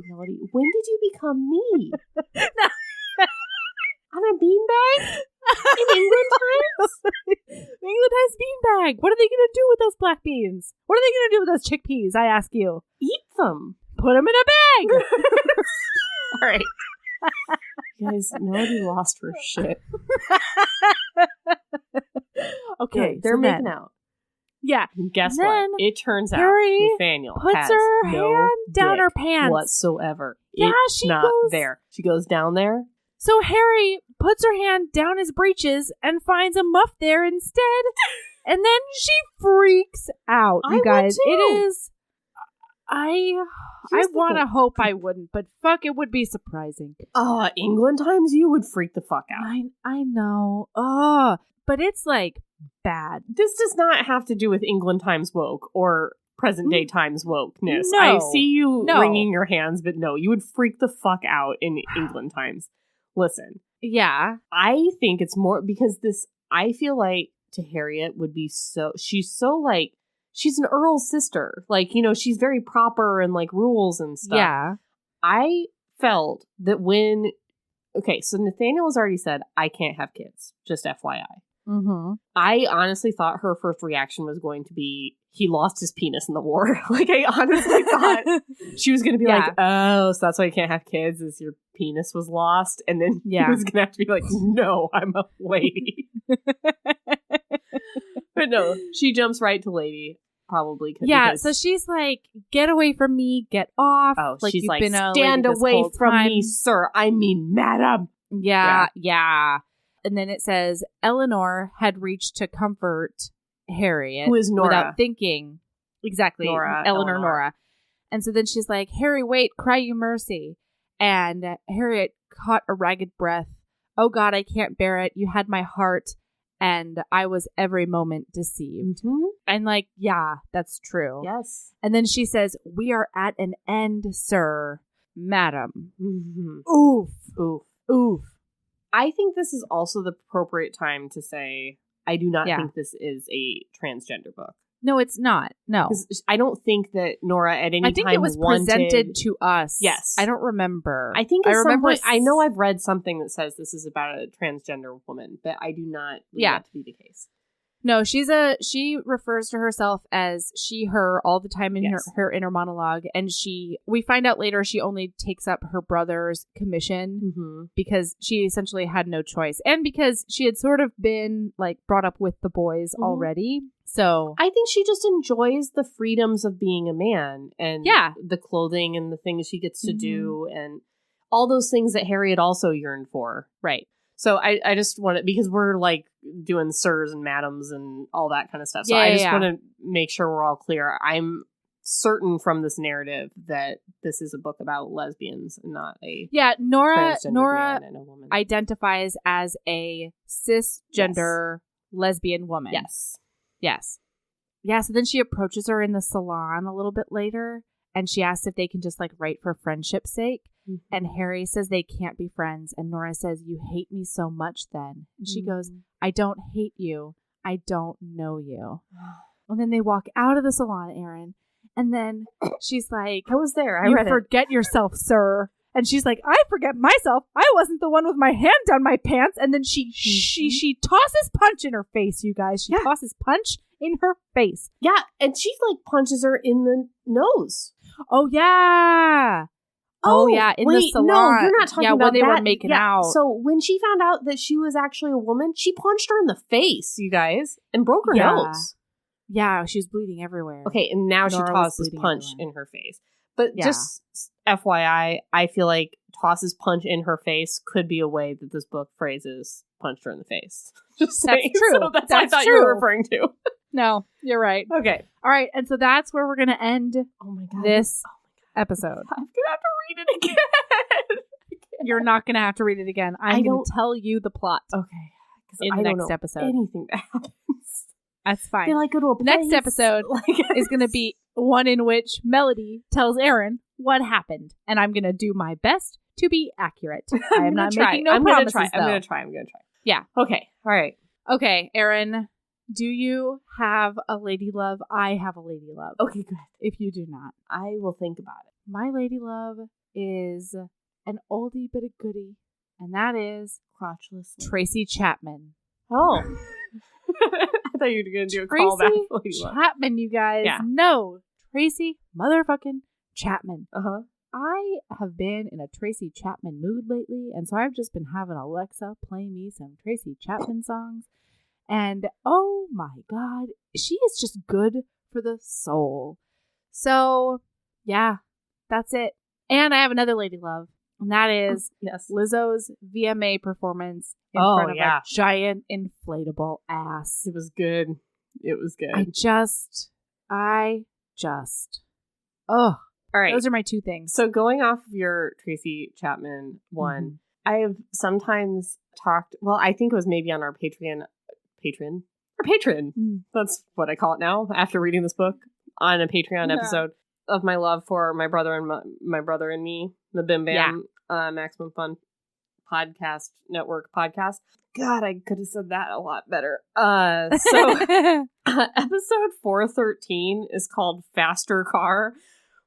when did you become me? On a beanbag? In England times? England has beanbag. What are they going to do with those black beans? What are they going to do with those chickpeas, I ask you? Eat them. Put them in a bag. All right. Guys, Melody lost her shit. Okay, they're making out. Yeah. And guess what? It turns out Nathaniel puts has her no hand down her pants whatsoever. Yeah, it's not there. She goes down there. So Harry puts her hand down his breeches and finds a muff there instead. And then she freaks out, you guys. It is... I want to hope I wouldn't, but fuck, it would be surprising. England times, you would freak the fuck out. I know. But it's like bad. This does not have to do with England times woke or present day times wokeness. No. I see you wringing your hands, but no, you would freak the fuck out in England times. Listen. Yeah. I think it's more because I feel like to Harriet would be she's so like, she's an Earl's sister. Like, she's very proper and like rules and stuff. Yeah. I felt that so Nathaniel has already said, I can't have kids. Just FYI. Mm-hmm. I honestly thought her first reaction was going to be, he lost his penis in the war. Like, I honestly thought she was going to be like, oh, so that's why you can't have kids, is your penis was lost. And then he was going to have to be like, no, I'm a lady. But no, she jumps right to lady. Probably. So she's like, get away from me, get off. Oh, like, she's you've like, been stand away from me, sir. I mean, madam. Yeah. And then it says, Eleanor had reached to comfort Harriet. Who is Nora? Without thinking. Exactly. Eleanor Nora. And so then she's like, Harry, wait, cry you mercy. And Harriet caught a ragged breath. Oh God, I can't bear it. You had my heart. And I was every moment deceived. Mm-hmm. And like, yeah, that's true. Yes. And then she says, we are at an end, sir, madam. Mm-hmm. Oof. I think this is also the appropriate time to say, I do not think this is a transgender book. No, it's not. No. Because I don't think that Nora at any time I think it was presented to us. Yes. I don't remember. I think I know I've read something that says this is about a transgender woman, but I do not believe that to be the case. No, she refers to herself as she, her all the time in her inner monologue. And we find out later she only takes up her brother's commission because she essentially had no choice. And because she had sort of been like brought up with the boys already. So I think she just enjoys the freedoms of being a man and the clothing and the things she gets to do and all those things that Harry had also yearned for. Right. So I just want to, because we're like doing sirs and madams and all that kind of stuff. So I just want to make sure we're all clear. I'm certain from this narrative that this is a book about lesbians and not a Nora man and a woman. Identifies as a cisgender lesbian woman. Yes. So then she approaches her in the salon a little bit later and she asks if they can just like write for friendship's sake. And Harry says they can't be friends. And Nora says, you hate me so much then. And she goes, I don't hate you. I don't know you. And then they walk out of the salon, Aaron. And then she's like, I was there. You forget yourself, sir. And she's like, I forget myself. I wasn't the one with my hand down my pants. And then she tosses Punch in her face, you guys. She tosses Punch in her face. Yeah. And she like punches her in the nose. Oh, yeah. Oh, yeah, in the salon. No, you're not talking about when they were making out. So when she found out that she was actually a woman, she punched her in the face, you guys, and broke her nose. Yeah, she was bleeding everywhere. Okay, and now Nora she tosses Punch in her face. But just FYI, I feel like tosses Punch in her face could be a way that this book phrases punched her in the face. Just saying. That's true. So that's what I thought you were referring to. No, you're right. Okay. All right, and so that's where we're going to end this episode. I'm gonna have to read it again. You're not gonna have to read it again. I'm gonna tell you the plot. Okay. In the next episode. Anything that happens. That's fine. They like go to a place. Next episode is gonna be one in which Melody tells Aaron what happened, and I'm gonna do my best to be accurate. I am not making no promises. I'm gonna try. Yeah. Okay. All right. Okay, Aaron. Do you have a lady love? I have a lady love. Okay, good. If you do not, I will think about it. My lady love is an oldie but a goodie, and that is crotchless Tracy Chapman. Oh. I thought you were going to do a callback. Tracy Chapman, you guys. Yeah. No, Tracy motherfucking Chapman. Uh-huh. I have been in a Tracy Chapman mood lately, and so I've just been having Alexa play me some Tracy Chapman songs. And oh my God, she is just good for the soul. So, yeah, that's it. And I have another lady love, and that is Lizzo's VMA performance in front of a giant inflatable ass. It was good. I just, oh. All right. Those are my two things. So going off of your Tracy Chapman one, I have sometimes talked, well, I think it was maybe on our Patreon. That's what I call it now after reading this book on a Patreon episode of my love for my brother and me, the Bim Bam Maximum Fun podcast network podcast. God, I could have said that a lot better. So episode 413 is called Faster Car,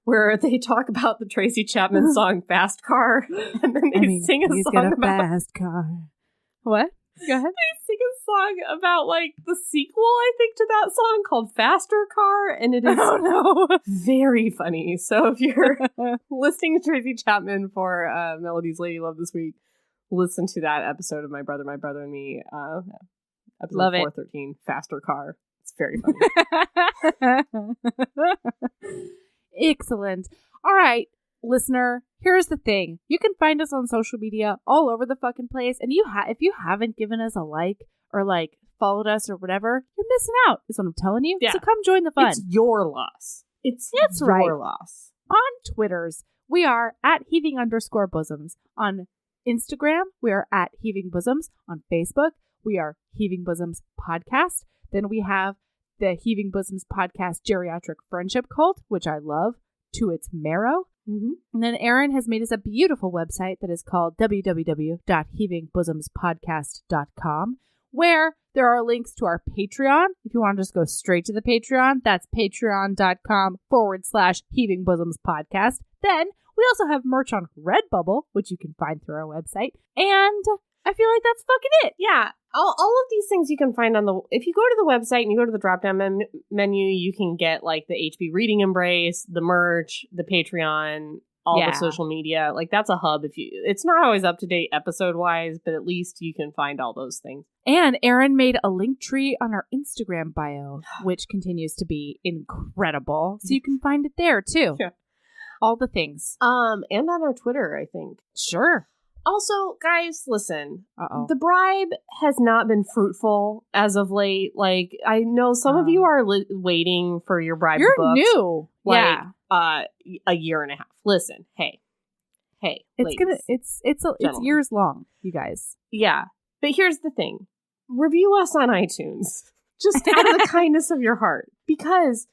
where they talk about the Tracy Chapman song Fast Car, and then they sing a song about fast car. What? Go ahead. They sing a song about like the sequel, I think, to that song called Faster Car, and it is very funny. So if you're listening to Tracy Chapman for Melody's Lady Love this week, listen to that episode of My Brother and Me, episode 413, Faster Car. It's very funny. Excellent. All right, listener, here's the thing. You can find us on social media all over the fucking place. And if you haven't given us a like or like followed us or whatever, you're missing out, is what I'm telling you. Yeah. So come join the fun. It's your loss. It's your loss. On Twitters, we are at heaving_bosoms. On Instagram, we are at Heaving Bosoms. On Facebook, we are Heaving Bosoms Podcast. Then we have the Heaving Bosoms Podcast Geriatric Friendship Cult, which I love to its marrow. Mm-hmm. And then Aaron has made us a beautiful website that is called www.heavingbosomspodcast.com, where there are links to our Patreon. If you want to just go straight to the Patreon, that's patreon.com/Heaving Bosoms Podcast. Then we also have merch on Redbubble, which you can find through our website. And I feel like that's fucking it. Yeah. All of these things you can find on if you go to the website and you go to the drop-down menu, you can get like the HB Reading Embrace, the merch, the Patreon, all the social media. Like that's a hub. It's not always up to date episode wise, but at least you can find all those things. And Erin made a link tree on our Instagram bio, which continues to be incredible. So you can find it there too. Yeah. All the things. And on our Twitter, I think. Sure. Also, guys, listen. The bribe has not been fruitful as of late. Like, I know some of you are waiting for your bribe You're books. New. Like, a year and a half. Listen, hey, it's years long, you guys. Yeah, but here's the thing: review us on iTunes, just out of the kindness of your heart, because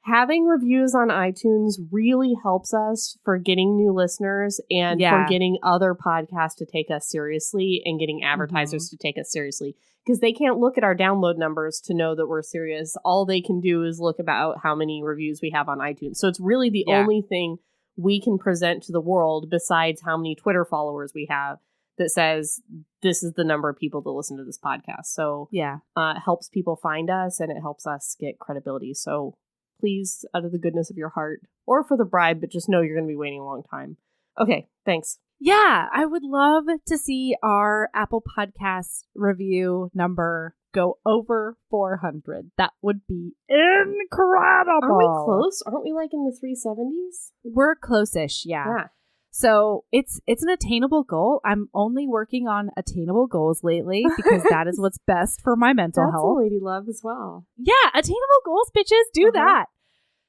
having reviews on iTunes really helps us for getting new listeners and for getting other podcasts to take us seriously and getting advertisers to take us seriously, because they can't look at our download numbers to know that we're serious. All they can do is look about how many reviews we have on iTunes. So it's really the only thing we can present to the world besides how many Twitter followers we have that says this is the number of people that listen to this podcast. So it helps people find us and it helps us get credibility. So please, out of the goodness of your heart, or for the bribe, but just know you're going to be waiting a long time. Okay, thanks. Yeah, I would love to see our Apple Podcast review number go over 400. That would be incredible. Are we close? Aren't we like in the 370s? We're close-ish, yeah. So it's an attainable goal. I'm only working on attainable goals lately because that is what's best for my mental health. That's a lady love as well. Yeah, attainable goals, bitches. Do that.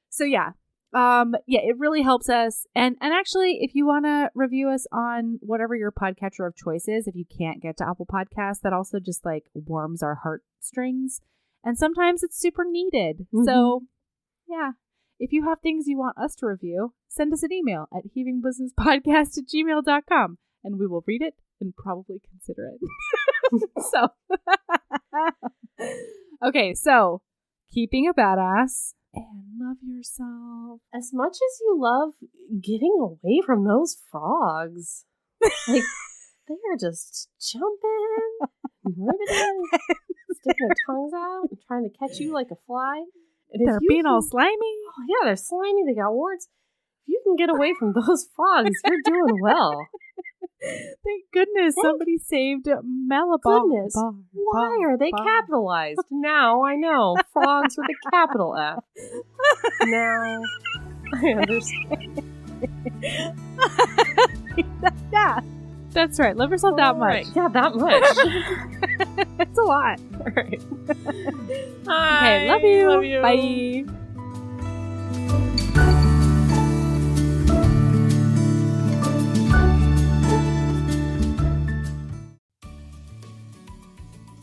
So yeah. It really helps us. And actually, if you want to review us on whatever your podcatcher of choice is, if you can't get to Apple Podcasts, that also just like warms our heartstrings. And sometimes it's super needed. So yeah. If you have things you want us to review, send us an email at heavingbosoms@gmail.com and we will read it and probably consider it. Okay, so keeping a badass and love yourself. As much as you love getting away from those frogs, like they are just jumping, ribbiting, sticking their tongues out and trying to catch you like a fly. They're being all slimy. Oh, yeah, they're slimy. They got warts. If you can get away from those frogs, you're doing well. Thank goodness somebody saved Malabon. Goodness, why are they capitalized? Now I know. Frogs with a capital F. Now I understand. Yeah, that's right. Love yourself that much. Right. Yeah, that much. It's a lot. All right. Okay, love you. Love you. Bye.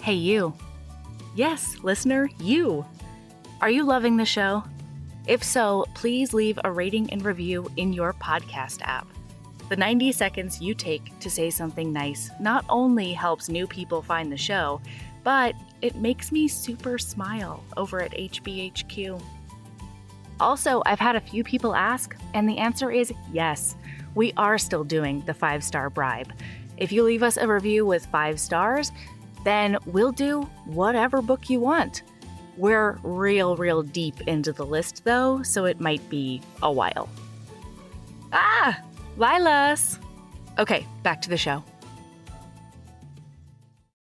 Hey, you. Yes, listener, you. Are you loving the show? If so, please leave a rating and review in your podcast app. The 90 seconds you take to say something nice not only helps new people find the show, but it makes me super smile over at HBHQ. Also, I've had a few people ask, and the answer is yes. We are still doing the 5-star bribe. If you leave us a review with 5 stars, then we'll do whatever book you want. We're real deep into the list, though, so it might be a while. Lilas! Okay, back to the show.